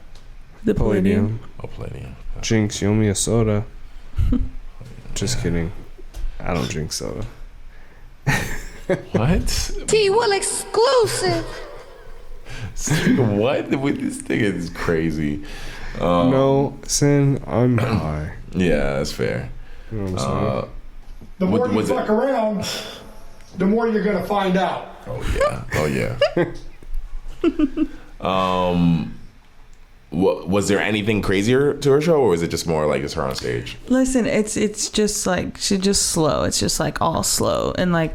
The Palladium. Oh, Palladium. Jinx, you owe me a soda. Just kidding. I don't drink soda. What? T Will exclusive. What? This thing is crazy. No, Sin, I'm high. Yeah, that's fair. You know what I'm saying? The more you fuck around, the more you're gonna find out. Oh yeah. Was there anything crazier to her show, or was it just more like just her on stage? Listen, it's just like she's just slow. It's just like all slow and like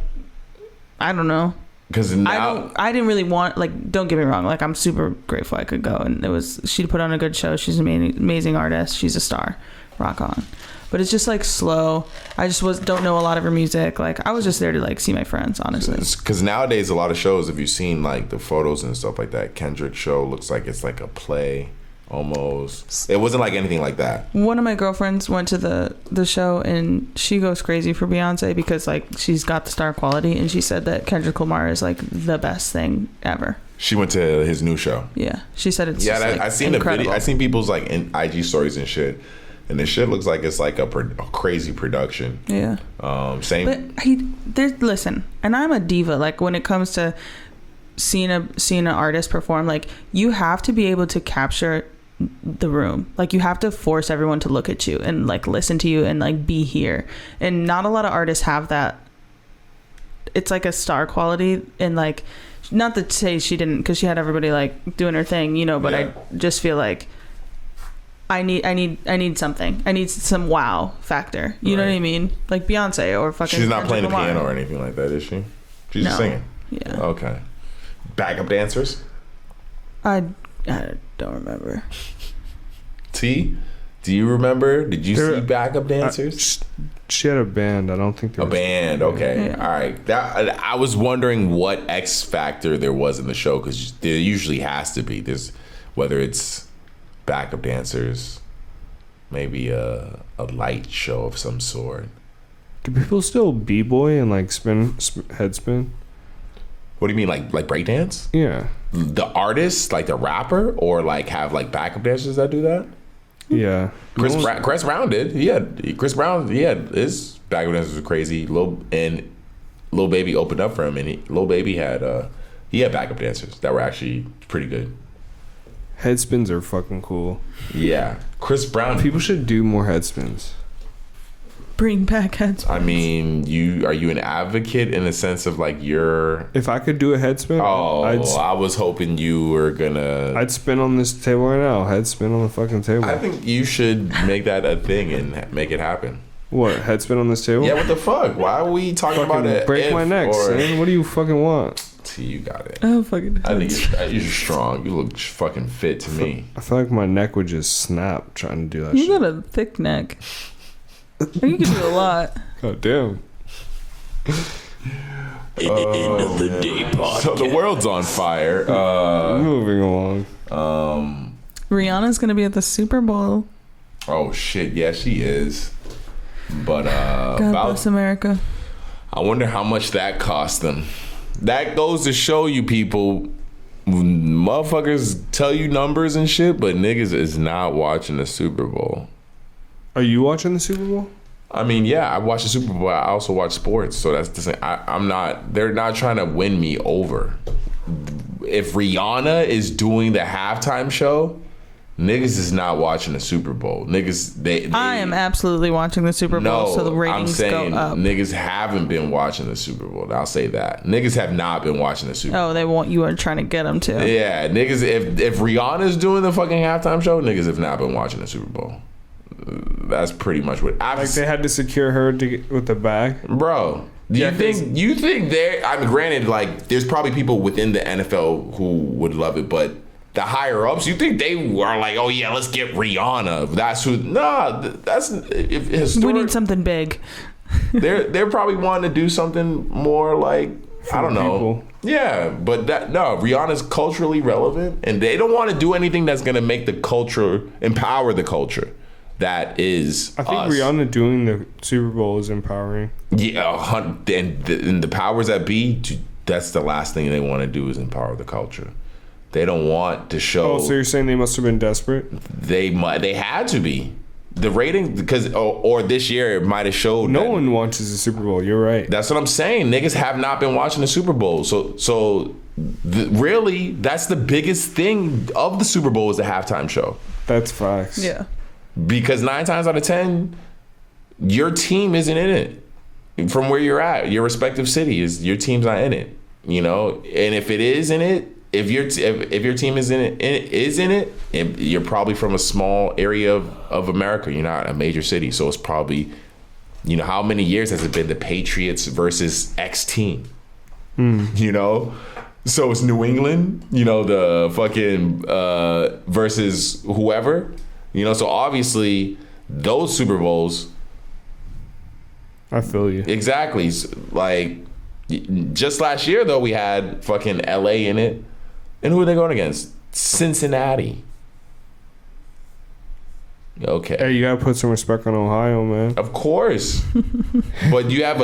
I don't know. Because now I didn't really want, like, don't get me wrong, like I'm super grateful I could go, and she put on a good show. She's an amazing artist. She's a star. Rock on. But it's just like slow. I just don't know a lot of her music. Like I was just there to like see my friends, honestly. Because nowadays a lot of shows, if you've seen like the photos and stuff like that, Kendrick's show looks like it's like a play almost. It wasn't like anything like that. One of my girlfriends went to the show and she goes crazy for Beyonce because like she's got the star quality, and she said that Kendrick Lamar is like the best thing ever. She went to his new show. Yeah, she said it's yeah. just, like, I seen incredible. the video. I seen people's like in IG stories and shit. And this shit looks like it's like a crazy production. Yeah. Same. But listen, and I'm a diva. Like when it comes to seeing an artist perform, like you have to be able to capture the room. Like you have to force everyone to look at you and like listen to you and like be here. And not a lot of artists have that. It's like a star quality, and like not to say she didn't, because she had everybody like doing her thing, you know. But yeah. I just feel like. I need something. I need some wow factor. You know what I mean? Like Beyonce or fucking. She's not playing the piano or anything like that, is she? She's just singing. Yeah. Okay. Backup dancers? I don't remember. T, do you remember? Did you see backup dancers? She had a band. I don't think there was a band. Okay. Yeah. All right. I was wondering what X factor there was in the show, because there usually has to be. There's whether it's backup dancers, maybe a light show of some sort. Do people still b-boy and like head spin? What do you mean, like breakdance? Yeah. The artist, like the rapper, or like have like backup dancers that do that? Yeah. Chris Brown did. Chris Brown his backup dancers were crazy. Lil Baby opened up for him, and Lil Baby had backup dancers that were actually pretty good. Head spins are fucking cool. Yeah. Chris Brown. People should do more head spins. Bring back headspace. I mean, are you an advocate in the sense of like you're? If I could do a head spin, I was hoping you were gonna. I'd spin on this table right now. Head spin on the fucking table. I think you should make that a thing and make it happen. What, head spin on this table? Yeah, what the fuck? Why are we talking about it? Break my neck, son. What do you fucking want? See, you got it. Oh, fucking. I think you're strong. You look fucking fit to me. I feel like my neck would just snap trying to do that shit. You got a thick neck. You can do a lot. God damn. End of the day podcast. So the world's on fire. Moving along. Rihanna's gonna be at the Super Bowl. Oh shit, yeah, she is. But God bless America. I wonder how much that cost them. That goes to show you, people, motherfuckers tell you numbers and shit, but niggas is not watching the Super Bowl. Are you watching the Super Bowl? I mean, yeah, I watch the Super Bowl. I also watch sports, so that's the same. I'm not. They're not trying to win me over. If Rihanna is doing the halftime show, niggas is not watching the Super Bowl. Niggas, they I am absolutely watching the Super Bowl, so the ratings I'm saying go up. Niggas haven't been watching the Super Bowl. I'll say that. Niggas have not been watching the Super Bowl. Oh, they want you are trying to get them to. Yeah, niggas. If Rihanna's doing the fucking halftime show, niggas have not been watching the Super Bowl. That's pretty much what. Like they had to secure her to get with the bag, bro. You think there? I mean, granted, like there's probably people within the NFL who would love it, but the higher ups, you think they are like, oh yeah, let's get Rihanna. That's who. Nah, that's we need something big. they're probably wanting to do something more like I don't know. People. Yeah, but Rihanna's culturally relevant, and they don't want to do anything that's gonna make the culture empower the culture. That is, I think us. Rihanna doing the Super Bowl is empowering. Yeah, and the powers that be, that's the last thing they want to do is empower the culture. They don't want to show. Oh, so you're saying they must have been desperate? They had to be. The rating, because or this year it might have showed. No one watches the Super Bowl. You're right. That's what I'm saying. Niggas have not been watching the Super Bowl. So really, that's the biggest thing of the Super Bowl is the halftime show. That's facts. Yeah. Because 9 times out of 10, your team isn't in it. From where you're at, your respective city your team's not in it. You know, and if it is in it, if your team is in it, you're probably from a small area of America. You're not a major city, so it's probably, you know, how many years has it been the Patriots versus X team? You know, so it's New England. You know, the fucking versus whoever. You know, so obviously those Super Bowls. I feel you. Exactly. Like just last year though, we had fucking LA in it. And who are they going against? Cincinnati. Okay. Hey, you gotta put some respect on Ohio, man. Of course. But you have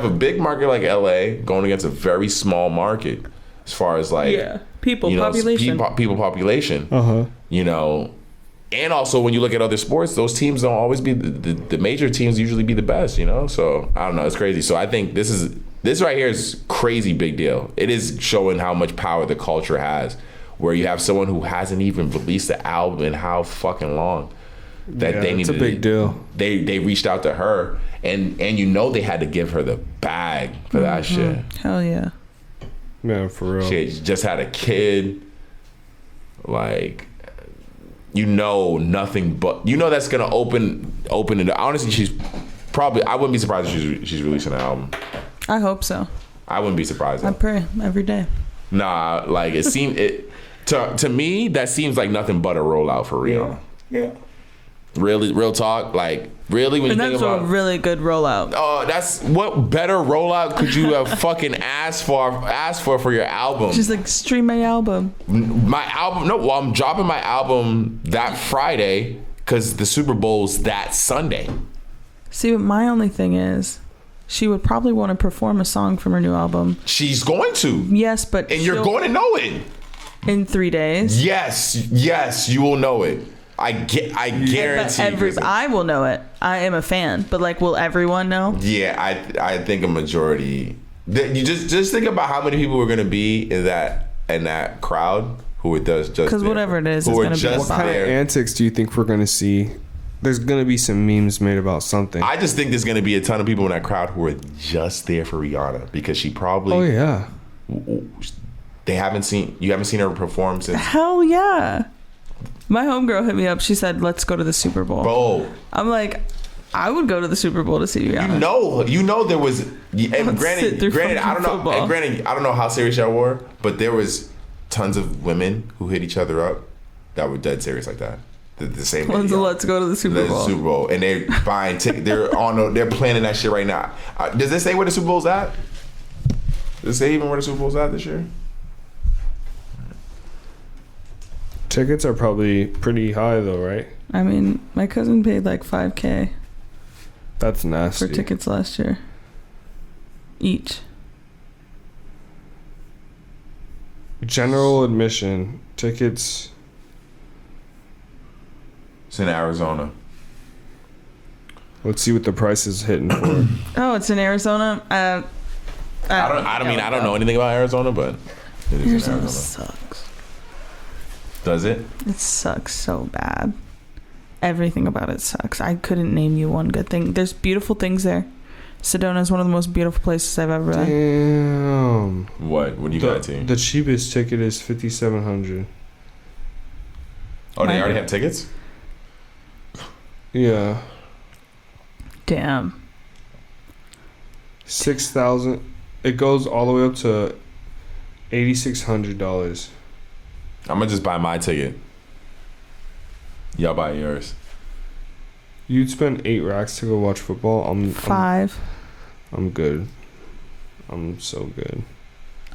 a big market like LA going against a very small market as far as like population. People population. You know. And also, when you look at other sports, those teams don't always be the major teams usually be the best, you know. So I don't know, it's crazy. So I think this right here is crazy big deal. It is showing how much power the culture has, where you have someone who hasn't even released the album in how fucking long that they needed. It's a big deal. They reached out to her, and you know they had to give her the bag for that shit. Hell yeah, man, for real. She just had a kid, like. You know nothing but that's gonna open it. Honestly, she's probably. I wouldn't be surprised if she's releasing an album. I hope so. I wouldn't be surprised. I pray every day. Nah, like it seemed to me that seems like nothing but a rollout for Rihanna. Yeah. Really, real talk. Like really, when and you think about that's a really good rollout. Oh, that's what better rollout could you have fucking asked for your album? Just like stream my album. My album. No, well, I'm dropping my album that Friday because the Super Bowl's that Sunday. See, what my only thing is, she would probably want to perform a song from her new album. She's going to. Yes, but and you're going to know it in 3 days. Yes, you will know it. I guarantee. I will know it. I am a fan, but like, will everyone know? Yeah, I think a majority. You just think about how many people are going to be in that crowd who it does just because whatever it is, it's going to be. What kind of antics do you think we're going to see there's gonna be some memes made about something. I just think there's gonna be a ton of people in that crowd who are just there for Rihanna because she probably. Oh yeah. You haven't seen her perform since. Hell yeah. My homegirl hit me up. She said, "Let's go to the Super Bowl." Bro, I'm like, I would go to the Super Bowl to see Rihanna. You know there was. And granted, I don't know. football. And granted, I don't know how serious y'all were, but there was tons of women who hit each other up that were dead serious like that. The same. Let's go to the Super Bowl. Super Bowl, and they're buying tickets. They're planning that shit right now. Does it say where the Super Bowl's at? Does it say even where the Super Bowl's at this year? Tickets are probably pretty high though, right? I mean, my cousin paid like $5,000 That's nasty. for tickets last year. Each. General admission tickets. It's in Arizona. Let's see what the price is hitting for. Oh, it's in Arizona. I don't know anything about Arizona, but it is in Arizona Arizona. sucks. Does it? It sucks so bad. Everything about it sucks. I couldn't name you one good thing. There's beautiful things there. Sedona is one of the most beautiful places I've ever been. Damn. What do you got to? The cheapest ticket is $5,700. Oh, they already have tickets? Yeah. Damn. 6,000. It goes all the way up to $8,600. I'm gonna just buy my ticket. Y'all buy yours. You'd spend 8 racks to go watch football. $5. I'm good. I'm so good.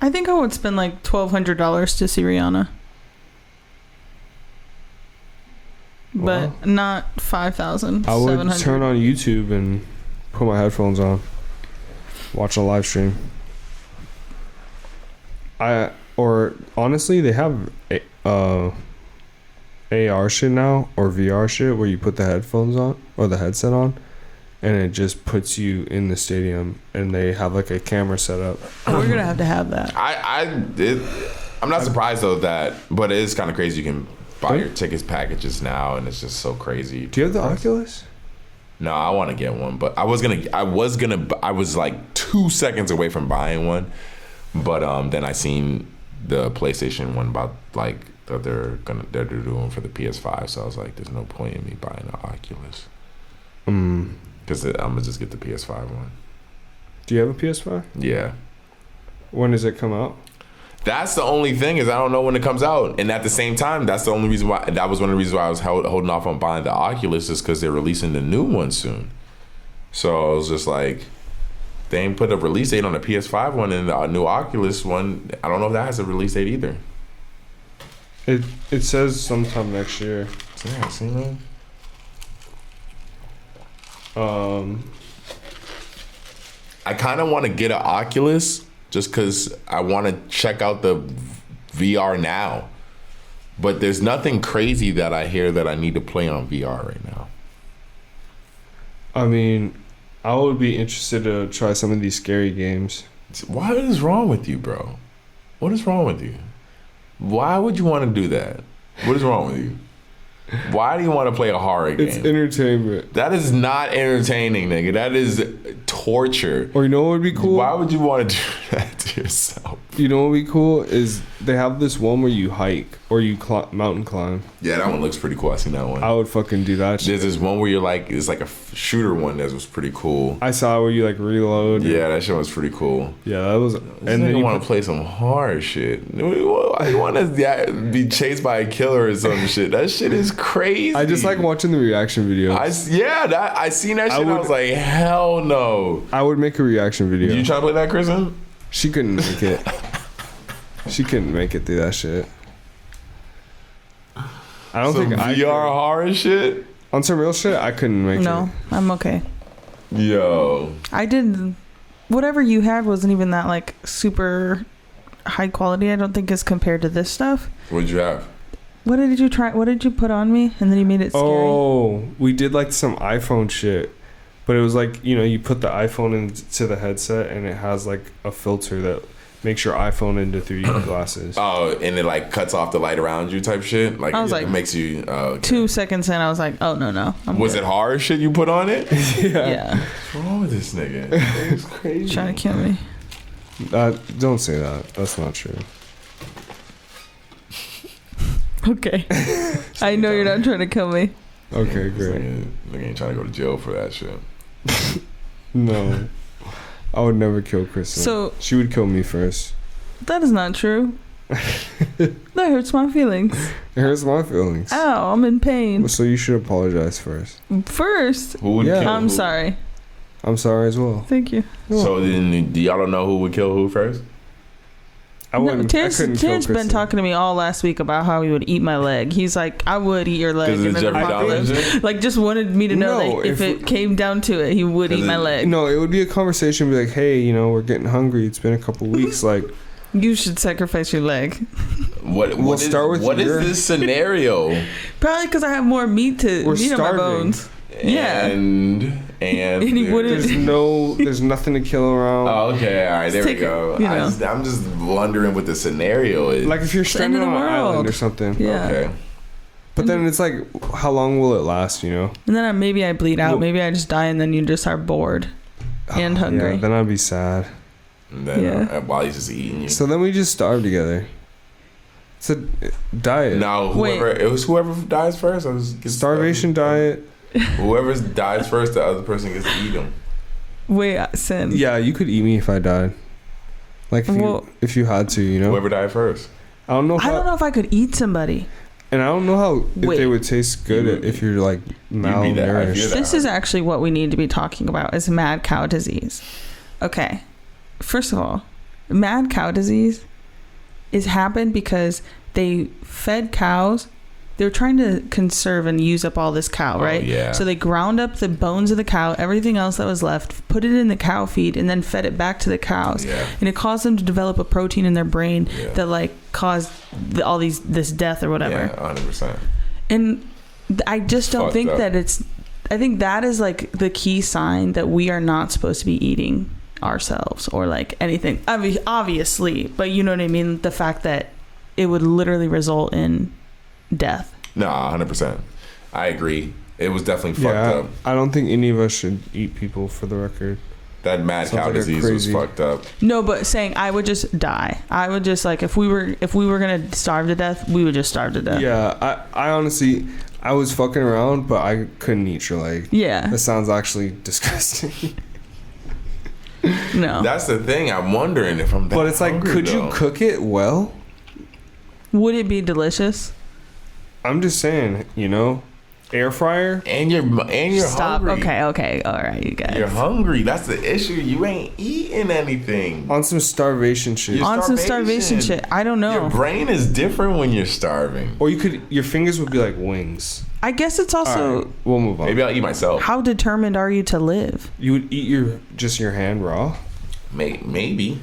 I think I would spend like $1,200 to see Rihanna. But not 5,000. I would turn on YouTube and put my headphones on. Watch a live stream. Honestly, they have AR shit now, or VR shit, where you put the headphones on or the headset on, and it just puts you in the stadium, and they have like a camera set up. We're gonna have to have that. I'm not surprised though but it is kind of crazy. You can buy your tickets packages now, and it's just so crazy. Do you have the Oculus? No, I want to get one, but I was like 2 seconds away from buying one, but then I seen the PlayStation one about like that they're doing for the PS5, so I was like, there's no point in me buying an Oculus. Because I'm gonna just get the PS5 one. Do you have a PS5? Yeah. When does it come out? That's the only thing, is I don't know when it comes out, and at the same time, that's the only reason why. That was one of the reasons why I was holding off on buying the Oculus, is because they're releasing the new one soon. So I was just like, they ain't put a release date on the PS5 one, and the new Oculus one, I don't know if that has a release date either. It says sometime next year. Yeah, see that? I kind of want to get an Oculus just because I want to check out the VR now. But there's nothing crazy that I hear that I need to play on VR right now. I mean, I would be interested to try some of these scary games. What is wrong with you, bro? What is wrong with you? Why would you want to do that? What is wrong with you? Why do you want to play a horror game? It's entertainment. That is not entertaining, nigga. That is torture. Or you know what would be cool? Why would you want to do that to yourself? You know what would be cool is they have this one where you hike or you mountain climb. Yeah, that one looks pretty cool. I seen that one. I would fucking do that shit. There's this one where you're like, it's like a shooter one that was pretty cool. I saw where you like reload. Yeah, that shit was pretty cool. Yeah, that was. And then you want to play some horror shit. You want to be chased by a killer or some shit. That shit is crazy. I just like watching the reaction videos. I seen that shit. And I was like, hell no. I would make a reaction video. You trying to play that, Kristen? She couldn't make it. She couldn't make it through that shit. I don't think I VR horror shit. On some real shit, I couldn't make it. No, I'm okay. Yo, I did whatever you had wasn't even that like super high quality. I don't think as compared to this stuff. What'd you have? What did you try? What did you put on me? And then you made it scary. Oh, we did like some iPhone shit, but it was like, you know, you put the iPhone into the headset and it has like a filter that makes your iPhone into 3D glasses. Oh, and it like cuts off the light around you type shit. Like I was it like, makes you. Okay. 2 seconds in, I was like, oh no, Was it hard shit you put on it? Yeah. What's wrong with this nigga? It's crazy. Trying to kill me. Don't say that. That's not true. Okay. I know you're not trying to kill me. Okay, This great. Nigga ain't trying to go to jail for that shit. No. I would never kill Kristen. So- she would kill me first. That is not true. That hurts my feelings. It hurts my feelings. Ow, I'm in pain. So you should apologize first. First, Who would Yeah. kill I'm who? sorry. I'm sorry as well. Thank you. So then, do y'all don't know who would kill who first? I wouldn't. Terrence, I couldn't kill Terrence been Kristen. talking to me all last week about how he would eat my leg. He's like, I would eat your leg. Because And it's then Jeffrey apocalypse. Dahmer shit? Like, just wanted me to know No, that if it came down to it, he would eat my leg. No, it would be a conversation. Be like, hey, we're getting hungry. It's been a couple weeks. Like, You should sacrifice your leg. We'll start with what is your- this scenario? Probably because I have more meat We're on my starving. bones. Yeah. And And he wouldn't- there's nothing to kill around. Oh, okay, all right, there we Take it, go. you know. I'm just wondering what the scenario is. Like if you're end stranded of on the an island world. or something. Yeah. Okay. But then it's like, how long will it last? And then maybe I bleed out. Well- Maybe I just die, and then you just are bored and hungry. Yeah, then I'd be sad. And then Yeah. while he's just eating you. So then we just starve together. It's a diet. Now whoever dies first. Starvation diet. Whoever dies first, the other person gets to eat him. Wait, Sin. Yeah, you could eat me if I died. Like if you had to, Whoever died first. I don't know. I don't know if I could eat somebody. And I don't know how if Wait. they would taste good if you're like be that- I feel malnourished. that. This is actually what we need to be talking about is mad cow disease. Okay. First of all, mad cow disease is happened because they fed cows. They were trying to conserve and use up all this cow, right? yeah. So they ground up the bones of the cow, everything else that was left, put it in the cow feed, and then fed it back to the cows. Yeah. And it caused them to develop a protein in their brain Yeah. that like caused all this death or whatever. Yeah, 100%. And I just don't Fucked think up. that I think that is like the key sign that we are not supposed to be eating ourselves or like anything. I mean, obviously, but you know what I mean? The fact that it would literally result in death. No, 100%. I agree. It was definitely fucked up. I don't think any of us should eat people, for the record. That mad Sounds cow like a disease was crazy- fucked up. No, but saying I would just die. I would just like if we were gonna starve to death, we would just starve to death. Yeah, I honestly, I was fucking around, but I couldn't eat your leg. Yeah. That sounds actually disgusting. No. That's the thing. I'm wondering if I'm that But it's like, hungry, could though. you cook it well? Would it be delicious? I'm just saying, air fryer. And you're Stop. hungry. Okay. All right, you guys. You're hungry. That's the issue. You ain't eating anything. On some starvation shit. You're On some starvation starvation. shit. I don't know. Your brain is different when you're starving. Or your fingers would be like wings. I guess it's also All right, we'll move on. Maybe I'll eat myself. how determined are you to live? You would eat your hand raw? Maybe.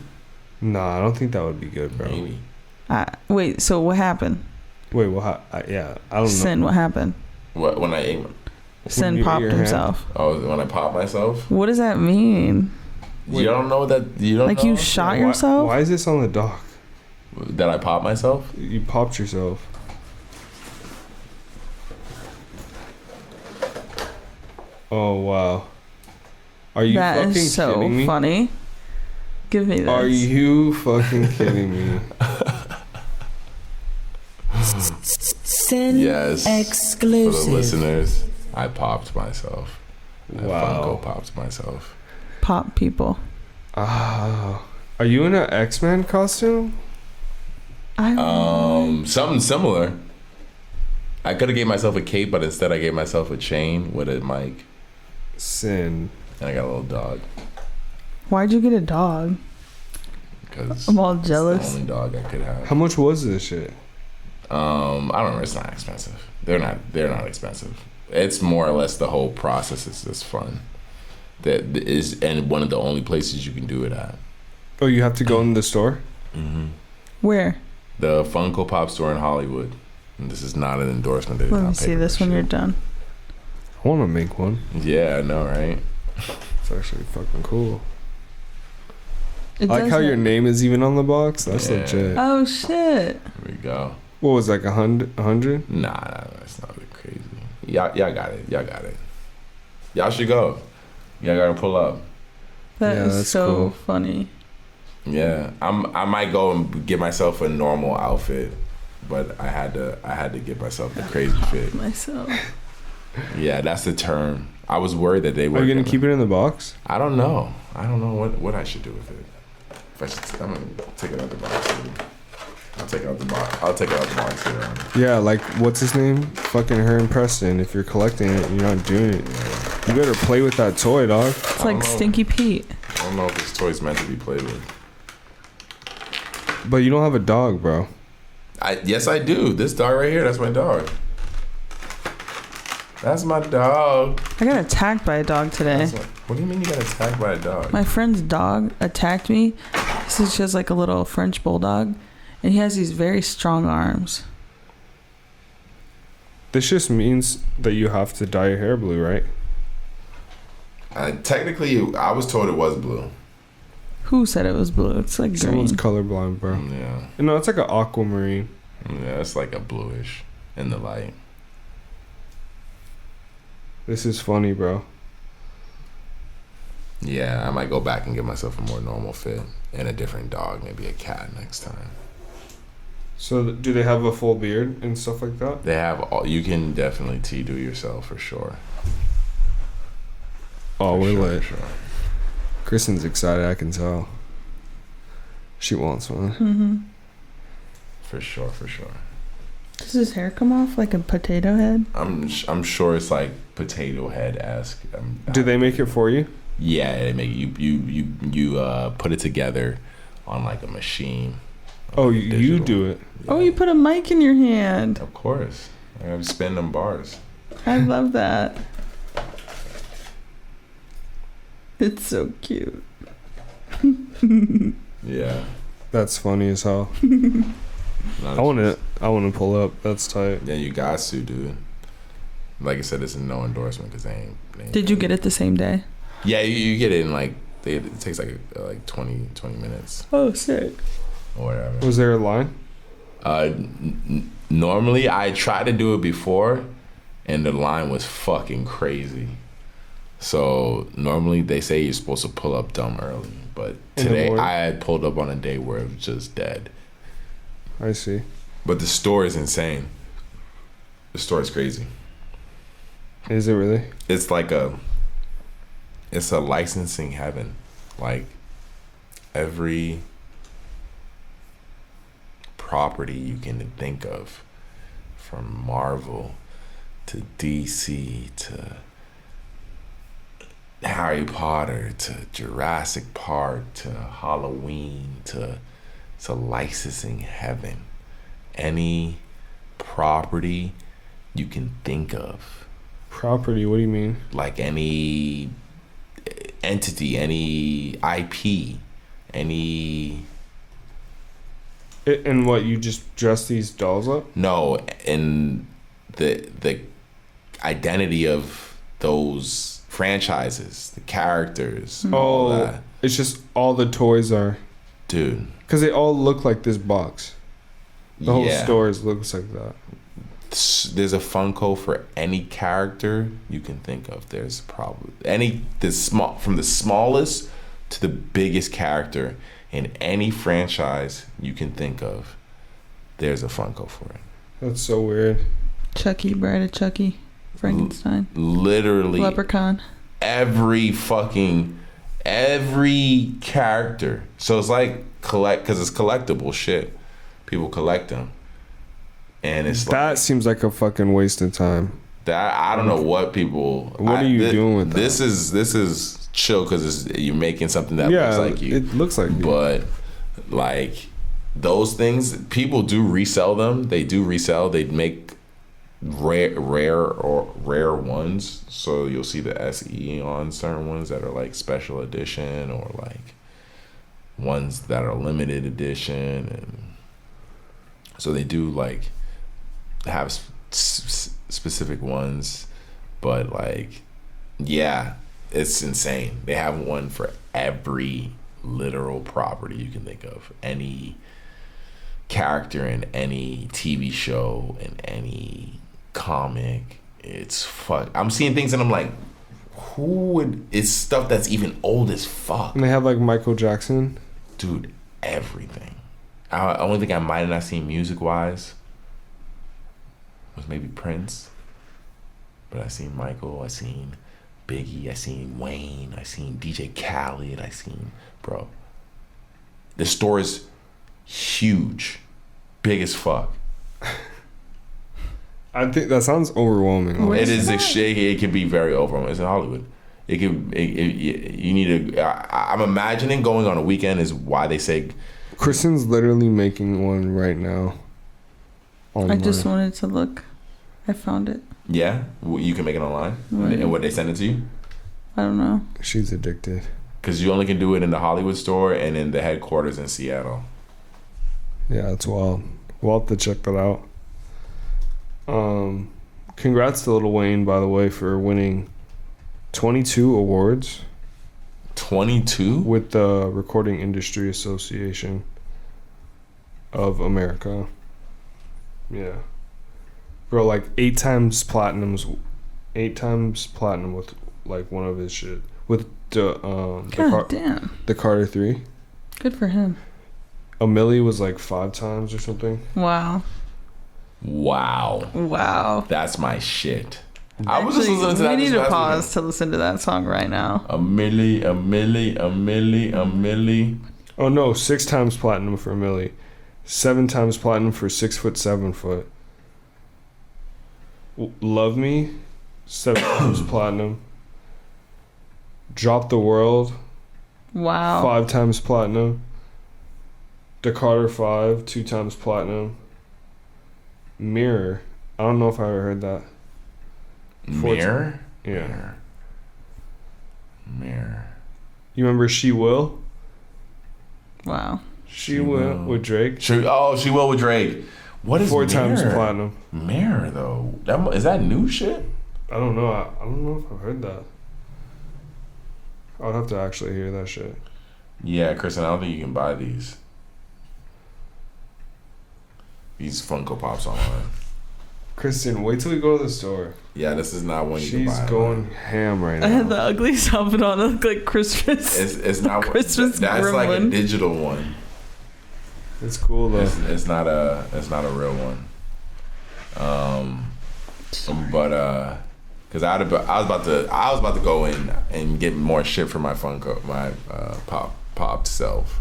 Nah, I don't think that would be good, bro. Maybe. Wait, so what happened? Wait, well, yeah, I don't know. Sin, what happened? What, when I ate? Sin you ate popped your hand? himself. Oh, when I popped myself? What does that mean? You don't know that? You don't Like know you shot Why- yourself? Why is this on the dock? that I popped myself? You popped yourself. Oh, wow. Are you That fucking is so kidding me? funny. Give me this. Are you fucking kidding me? Sin Yes. For the exclusive. listeners, I popped myself. I Wow. Funko popped myself. Pop people? Ah. Are you in an X-Men costume? Something similar. I could have gave myself a cape, but instead I gave myself a chain with a mic, Sin. and I got a little dog Why'd you get a dog? because I'm all it's the jealous. only dog I could have. How much was this shit? I don't remember. It's not expensive. They're not expensive. It's more or less the whole process is just fun. That is, and one of the only places you can do it at. Oh, you have to go in the store? Where? The Funko Pop store in Hollywood. And this is not an endorsement. They did Let not me pay see for this when shit. you're done. I want to make one. Yeah, I know, right? It's actually fucking cool. It I like how doesn't. your name is even on the box. That's Yeah. legit. Oh shit! There we go. What was it, like 100? Nah, that's not crazy. Y'all got it. Y'all got it. Y'all should go. Y'all gotta pull up. That Yeah, is that's so cool. funny. Yeah, I might go and get myself a normal outfit, but I had to get myself the crazy fit. Myself. Yeah, that's the term. I was worried that they were. Are you gonna keep it in the box? I don't know. I don't know what I should do with it. I'm gonna take it out the box. I'll take it out the box. I'll take it out the box here. Yeah, like what's his name? Fucking her and Preston. If you're collecting it, you're not doing it. You better play with that toy, dog. It's I like don't know. Stinky Pete. I don't know if this toy's meant to be played with. But you don't have a dog, bro. Yes, I do. This dog right here, that's my dog. That's my dog. I got attacked by a dog today. What do you mean you got attacked by a dog? My friend's dog attacked me. She has like a little French bulldog, and he has these very strong arms. This just means that you have to dye your hair blue, right? Technically, I was told it was blue. Who said it was blue? It's like green. Someone's colorblind, bro. Yeah. No, it's like an aquamarine. Yeah, it's like a bluish in the light. This is funny, bro. Yeah, I might go back and get myself a more normal fit and a different dog, maybe a cat next time. So do they have a full beard and stuff like that? They have all. You can definitely do yourself for sure. Oh, For we're sure, lit. for sure. Kristen's excited, I can tell. She wants one. Mm-hmm. For sure, for sure. Does his hair come off like a potato head? I'm sure it's like potato head-esque. Do they make it for you? Yeah, they make you put it together on like a machine. Oh, Like you digital. do it. Oh, you put a mic in your hand. Of course. I gotta spin them bars. I love that. It's so cute. Yeah. That's funny as hell. Not I want to pull up. That's tight. Yeah, you got to, dude. Like I said, it's a no endorsement because they ain't. Did you get it the same day? Yeah, you get it in like it takes like 20 minutes Oh, sick. or whatever. Was there a line? Normally I tried to do it before, and the line was fucking crazy. So normally they say you're supposed to pull up dumb early, but In the today morning? I had pulled up on a day where it was just dead. I see. But the store is insane. The store is crazy. Is it really? It's like it's a licensing heaven. Like every property you can think of, from Marvel to DC to Harry Potter to Jurassic Park to Halloween to it's a licensing heaven. Any property you can think of, Property, what do you mean? like any entity, any IP, any And what, you just dress these dolls up? no, in the identity of those franchises, the characters, all Oh, that. it's just all the toys are... Dude, Because they all look like this box. The whole yeah. store looks like that. There's a Funko for any character you can think of. There's probably from the smallest to the biggest character in any franchise you can think of. There's a Funko for it. That's so weird. Chucky, Bride of Chucky, Frankenstein, Literally Leprechaun. every character. So it's like because it's collectible shit. People collect them, and it's That like, seems like a fucking waste of time. that I don't know what people. What are you doing with that? This is chill because you're making something that Yeah, looks like you. it looks like you. But like those things, people do resell them. They do resell. They make rare ones. So you'll see the SE on certain ones that are like special edition or like ones that are limited edition, and so they do like have specific ones. But like, yeah, it's insane. They have one for every literal property you can think of. Any character in any TV show, in any comic. It's fuck. I'm seeing things and I'm like, who would? It's stuff that's even old as fuck. And they have like Michael Jackson. Dude, everything. I only think I might have not seen music wise was maybe Prince. But I seen Michael, I seen Biggie, I seen Wayne, I seen DJ Khaled, I seen, bro. The store is huge. Big as fuck. I think that sounds overwhelming. It is. It can be very overwhelming. It's in Hollywood. It can. You need to. I'm imagining going on a weekend is why they say. Kristen's literally making one right now. I just wanted to look. I found it. Yeah, you can make it online. Right. And what they send it to you? I don't know. She's addicted. Because you only can do it in the Hollywood store and in the headquarters in Seattle. Yeah, it's wild. We'll have to check that out. Congrats to Lil Wayne, by the way, for winning 22 awards. 22? With the Recording Industry Association of America. Yeah. Bro, like 8 times platinum with like one of his shit. With damn. The Carter 3. Good for him. A Milli was like 5 times or something. Wow. That's my shit. Actually, I was just listening to that. We need to pause to listen to that song right now. A milli. Oh no, 6 times platinum for a Milli. 7 times platinum for 6 foot 7 foot. Love Me, 7 times platinum. Drop the World. Wow. 5 times platinum. The Carter 5, 2 times platinum. Mirror. I don't know if I ever heard that. Mirror? Yeah. Mirror. You remember She Will? Wow. She Will with Drake. She Will with Drake. What is 4 Mirror? times platinum. Mirror though. Is that new shit? I don't know. I don't know if I've heard that. I would have to actually hear that shit. Yeah, Kristen, I don't think you can buy these Funko Pops online. Kristen, wait till we go to the store. Yeah, this is not one you can buy. She's going ham right now. I had the ugliest outfit on. It looked like Christmas. It's not Christmas. That's gremlin. like a digital one. It's cool though. It's not a real one. But because I was about to go in and get more shit for my Funko, my popped self.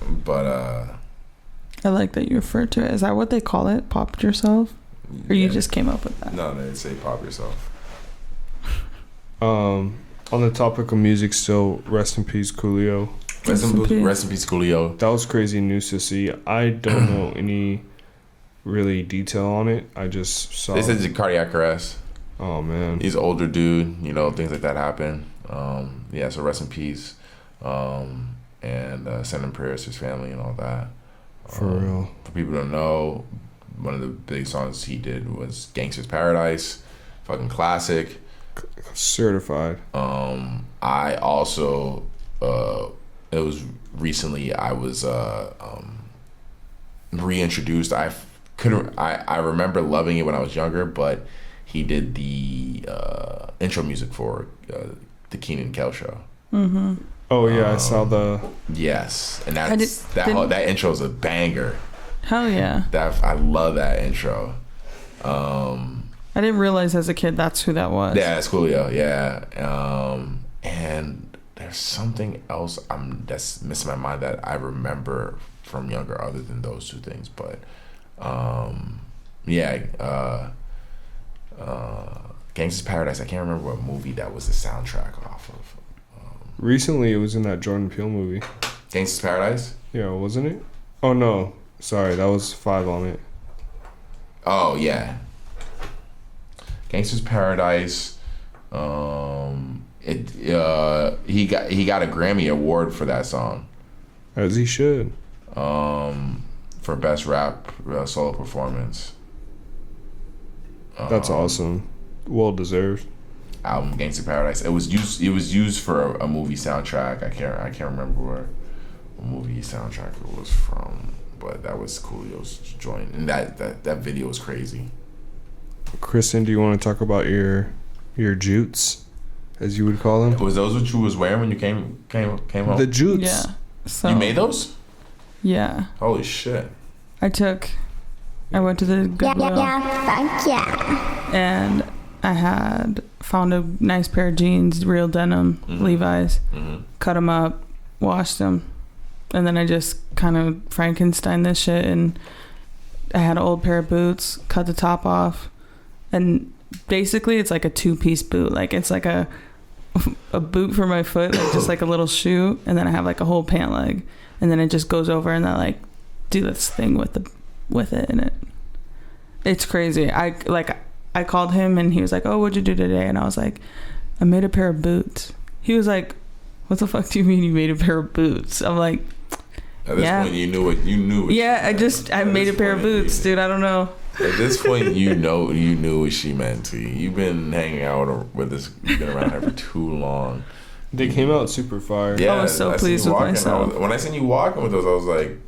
But Oh. I like that you refer to it. Is that what they call it? Popped yourself? Or you just came up with that? No, they say pop yourself. On the topic of music still, rest in peace, Coolio. Rest in peace, Coolio. That was crazy news to see. I don't know any really detail on it. I just saw. They said it's a cardiac arrest. Oh man. He's an older dude. You know, things like that happen. Yeah, so rest in peace. And sending prayers to his family and all that. For real. For people to know, one of the big songs he did was Gangsta's Paradise. Fucking classic. Certified. I also it was recently I was reintroduced. I remember loving it when I was younger, but he did the intro music for the Keenan and Kel show. Mm-hmm. Oh yeah, I saw the. Yes, and that intro is a banger. Hell yeah. I love that intro. I didn't realize as a kid that's who that was. Yeah, that's Coolio. Yeah, and there's something else that's missing my mind that I remember from younger, other than those two things. But Gangsta's Paradise. I can't remember what movie that was the soundtrack off of. Recently, it was in that Jordan Peele movie. Gangsta's Paradise? Yeah, wasn't it? Oh no, sorry, that was 5 on it. Oh yeah. Gangsta's Paradise. He got a Grammy Award for that song. As he should. For best rap solo performance. That's awesome. Well deserved. album, Gangsta Paradise. It was used for a movie soundtrack. I can't remember what movie soundtrack it was from, but that was Coolio's joint, and that video was crazy. Kristen, do you want to talk about your jutes, as you would call them? Was those what you was wearing when you came home? The jutes. Yeah. So You made those? Yeah. Holy shit. I went to the Goodwill. And I had found a nice pair of jeans, real denim, Levi's. Cut them up, washed them, and then I just kind of Frankenstein this shit. And I had an old pair of boots, cut the top off, and basically it's like a 2-piece boot. Like it's like a boot for my foot, like just like a little shoe, and then I have like a whole pant leg, and then it just goes over, and I like do this thing with it, and it's crazy. I called him and he was like, "Oh, what'd you do today?" And I was like, "I made a pair of boots." He was like, "What the fuck do you mean you made a pair of boots?" I'm like, at this point, you knew it. Yeah, I made a pair of boots, dude. I don't know. At this point, you knew what she meant to you. You've been hanging out with this. You've been around her for too long. They came out super fire. Yeah, I was so pleased with myself. When I seen you walking with those, I was like,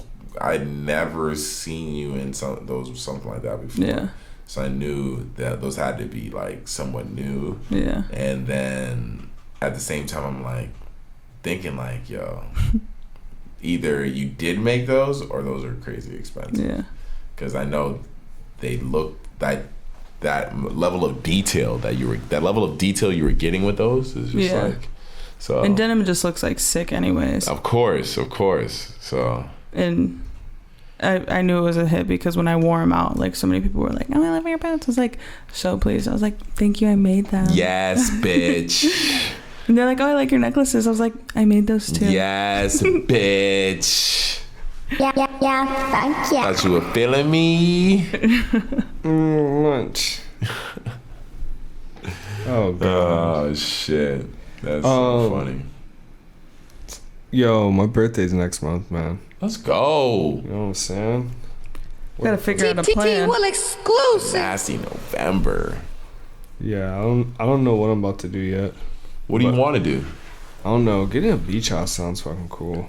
I'd never seen you in something like that before. Yeah. So I knew that those had to be like somewhat new. Yeah. And then at the same time, I'm like thinking like, yo, either you did make those or those are crazy expensive. Yeah. Because I know they look that level of detail you were getting with those is just like so. And denim just looks like sick, anyways. Of course. So. And I knew it was a hit because when I wore them out, like so many people were like, "Oh, I love your pants." I was like, so pleased. I was like, "Thank you, I made them." Yes, bitch. And they're like, "Oh, I like your necklaces." I was like, "I made those too." Yes, bitch. Yeah, thank you. Thought you were feeling me. Lunch. Oh god. Oh shit. That's so funny. Yo, my birthday's next month, man. Let's go. You know what I'm saying? Gotta figure out a plan. Well, exclusive. Nasty November. Yeah, I don't know what I'm about to do yet. What do you want to do? I don't know. Getting a beach house sounds fucking cool.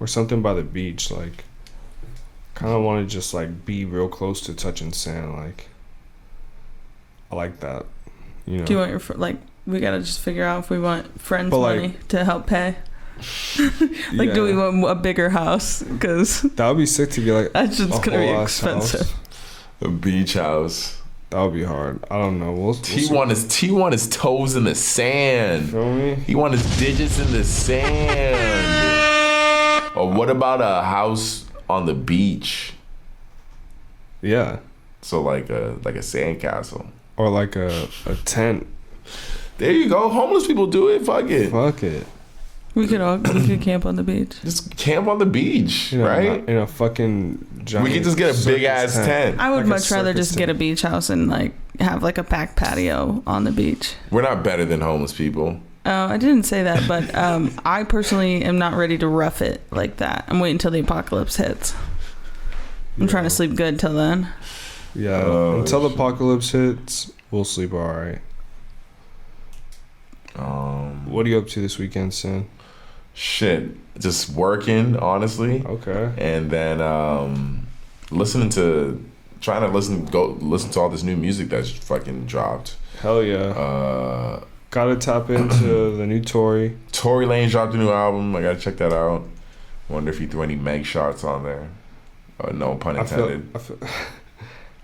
Or something by the beach, like. Kind of want to just like be real close to touching sand, like. I like that. You know. Do you want your we gotta just figure out if we want friends' But, money to help pay. Like, do we want a bigger house? Because that would be sick to get like that's just gonna be whole ass expensive. house. A beach house. That would be hard. I don't know. We'll T want his toes in the sand. Feel me? He want his digits in the sand. Or what about a house on the beach? Yeah. So like a sandcastle. Or like a tent. There you go. Homeless people do it. Fuck it. Fuck it. We could camp on the beach. Just camp on the beach, You know, right? In a fucking giant. We could just get a big ass tent. I would Like a much rather circus just get a beach house and like have like a back patio on the beach. We're not better than homeless people. I didn't say that, but I personally am not ready to rough it like that. I'm waiting until the apocalypse hits. I'm trying to sleep good till then. Yeah. Until the apocalypse hits, we'll sleep alright. What are you up to this weekend, Sin? Shit, just working, honestly. Okay. And then trying to listen to all this new music that's fucking dropped. Hell yeah. Gotta tap into the new Tory. Tory Lanez dropped a new album. I gotta check that out. Wonder if he threw any Meg shots on there. No pun intended.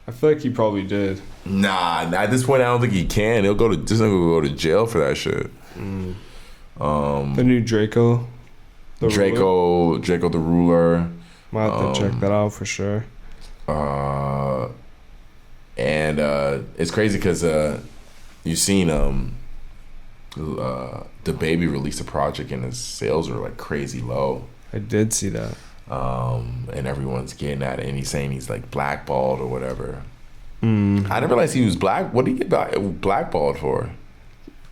I feel like he probably did. Nah, at this point I don't think he can. He'll go to jail for that shit. The new Drakeo. Drakeo the Ruler. Might have to check that out for sure. And it's crazy because you've seen Dababy released a project and his sales are like crazy low. I did see that. And everyone's getting at it, and he's saying he's like blackballed or whatever. I Mm. didn't realize he was black. What did he get blackballed for?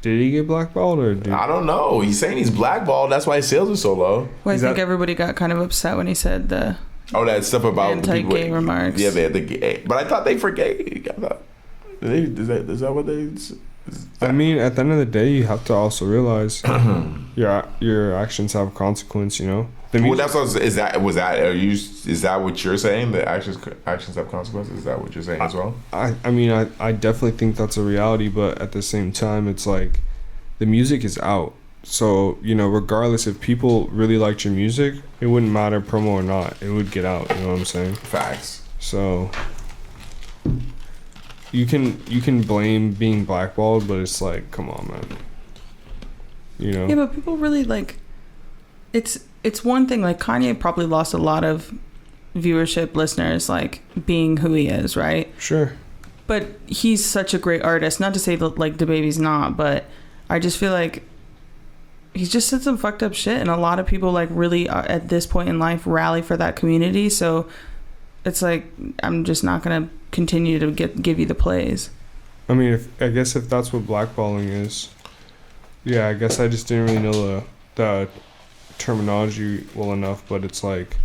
Did he get blackballed or did I don't know. He's saying he's blackballed. That's why his sales are so low. Well, I Is think that- everybody got kind of upset when he said the That stuff about anti-gay remarks. Yeah, they had the gay. But I thought they forgave. Is that what they? I mean, at the end of the day, you have to also realize your actions have consequence. You know. Well, that's what is that what you're saying? That actions have consequences? Is that what you're saying as well? I mean, I definitely think that's a reality, but at the same time, it's like the music is out. So, you know, regardless if people really liked your music, it wouldn't matter promo or not. It would get out. You know what I'm saying? Facts. So you can blame being blackballed, but it's like, come on, man. You know? Yeah, but people really like. It's one thing. Like Kanye probably lost a lot of viewership, listeners, like being who he is, right? Sure. But he's such a great artist. Not to say that like Dababy's not, but I just feel like he's just said some fucked up shit, and a lot of people like really at this point in life rally for that community. So it's like I'm just not gonna continue to give you the plays. I mean, I guess if that's what blackballing is, yeah, I guess I just didn't really know the terminology well enough. But it's like,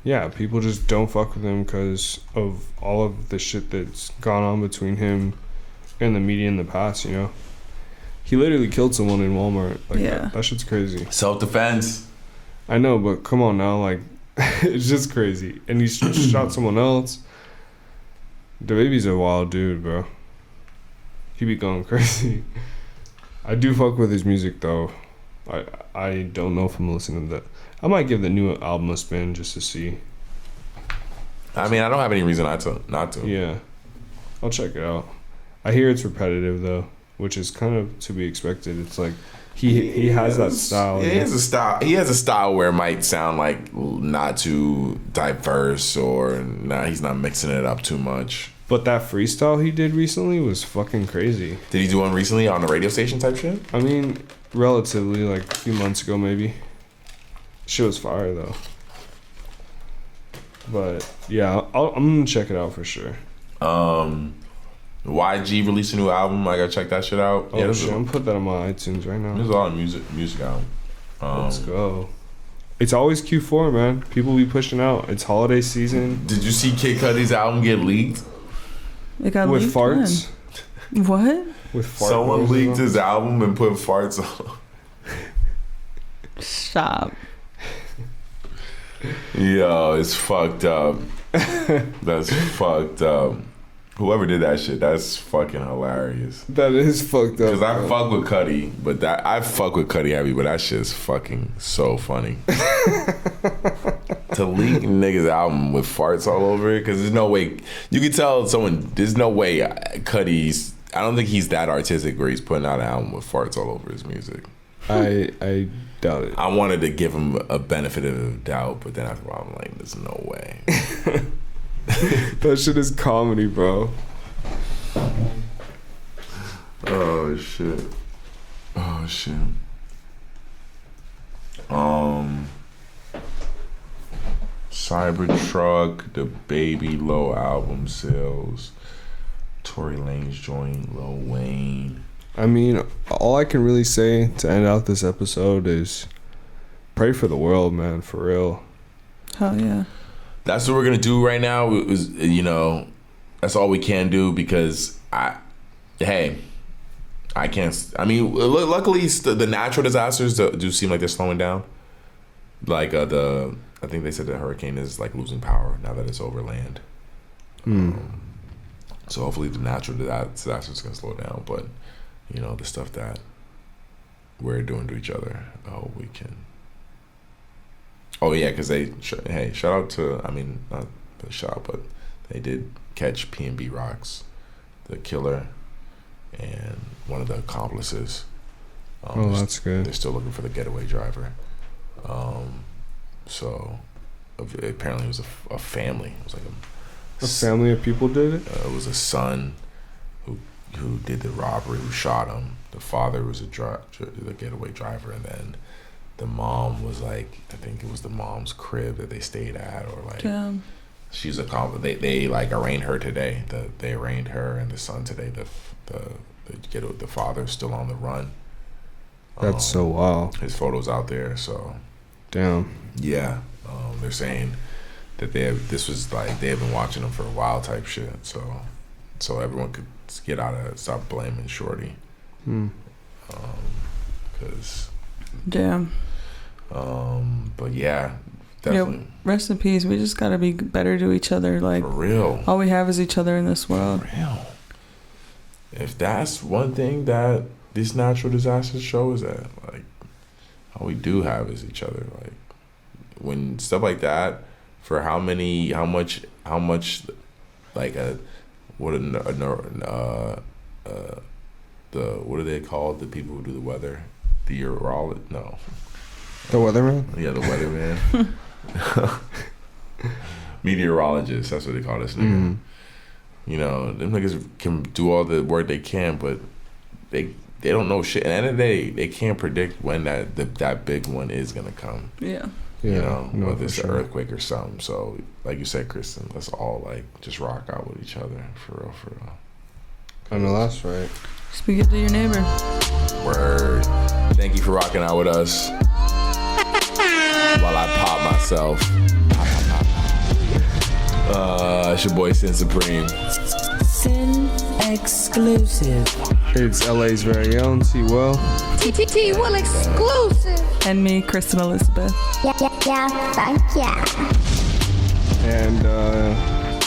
yeah, people just don't fuck with him because of all of the shit that's gone on between him and the media in the past. You know. He literally killed someone in Walmart. Like, yeah. That shit's crazy. Self-defense. I know, but come on now. Like, it's just crazy. And he shot someone else. Dababy's a wild dude, bro. He be going crazy. I do fuck with his music, though. I don't know if I'm listening to that. I might give the new album a spin just to see. I mean, I don't have any reason not to. Yeah. I'll check it out. I hear it's repetitive, though, which is kind of to be expected. It's like he has that style. He has a style. He has a style where it might sound like not too diverse, or he's not mixing it up too much. But that freestyle he did recently was fucking crazy. Did he do one recently on the radio station type shit? I mean, relatively, like a few months ago maybe. Shit was fire though. But yeah, I'm gonna check it out for sure. YG released a new album. I gotta check that shit out. Oh, yeah, shit, I'm put that on my iTunes right now. There's a lot of music out. Let's go. It's always Q4, man. People be pushing out. It's holiday season. Did you see Kid Cudi's album get leaked? It got with leaked farts. When? What? With farts. Someone leaked his album and put farts on. Stop. Yo, it's fucked up. That's fucked up. Whoever did that shit, that's fucking hilarious. That is fucked up. Because I fuck with Cudi, but I fuck with Cudi heavy, but that shit is fucking so funny. To leak niggas' album with farts all over it, because there's no way you can tell someone. There's no way Cudi's. I don't think he's that artistic where he's putting out an album with farts all over his music. I doubt it. I wanted to give him a benefit of the doubt, but then after a while, I'm like, there's no way. That shit is comedy, bro. Oh shit. Cybertruck, Dababy, low album sales. Tory Lanez joined Lil Wayne. I mean, all I can really say to end out this episode is pray for the world, man, for real. Hell yeah. That's what we're gonna do right now. That's all we can do, because I can't. I mean, luckily the natural disasters do seem like they're slowing down. Like I think they said the hurricane is like losing power now that it's over land. So hopefully the natural disasters can slow down. But the stuff that we're doing to each other, we can. Oh yeah, because shout out to, not the shout, but they did catch P&B Rocks, the killer, and one of the accomplices. That's good. They're still looking for the getaway driver. So apparently it was a family. It was like a family of people did it? It was a son who did the robbery, who shot him. The father was the getaway driver, and then the mom was like, I think it was the mom's crib that they stayed at, or like, Damn. She's a they like arraigned her today. They arraigned her and the son today. The father's still on the run. That's so wild. His photo's out there, so. Damn. Yeah, they're saying that they have been watching him for a while type shit. So everyone could stop blaming Shorty. Cause Damn. but yeah, definitely. Yeah, rest in peace. We just gotta be better to each other. Like, For real. all we have is each other in this world. For real. If that's one thing that these natural disasters show, is that like all we do have is each other. Like when stuff like that, for how much like what are they called? The people who do the weather, the urologist? No. The weatherman? Yeah, the weatherman. Meteorologist, that's what they call this nigga. You know, them niggas can do all the work they can, but they don't know shit. At the end of the day, they can't predict when that big one is gonna come. Yeah. You know, no, whether it's for an sure. earthquake or something. So, like you said, Kristen, let's all like just rock out with each other, for real, for real. I know that's right. Speak it to your neighbor. Word. Thank you for rocking out with us. While I pop myself. It's your boy Sin Supreme. Sin exclusive. It's LA's very own T-Well. TTT will exclusive. And me, Kristen Elizabeth. Yeah, thank ya. And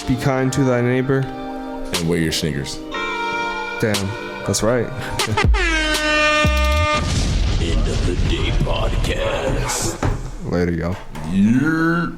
be kind to thy neighbor. And wear your sneakers. Damn, that's right. End of the day podcast. Later, y'all. Yeah.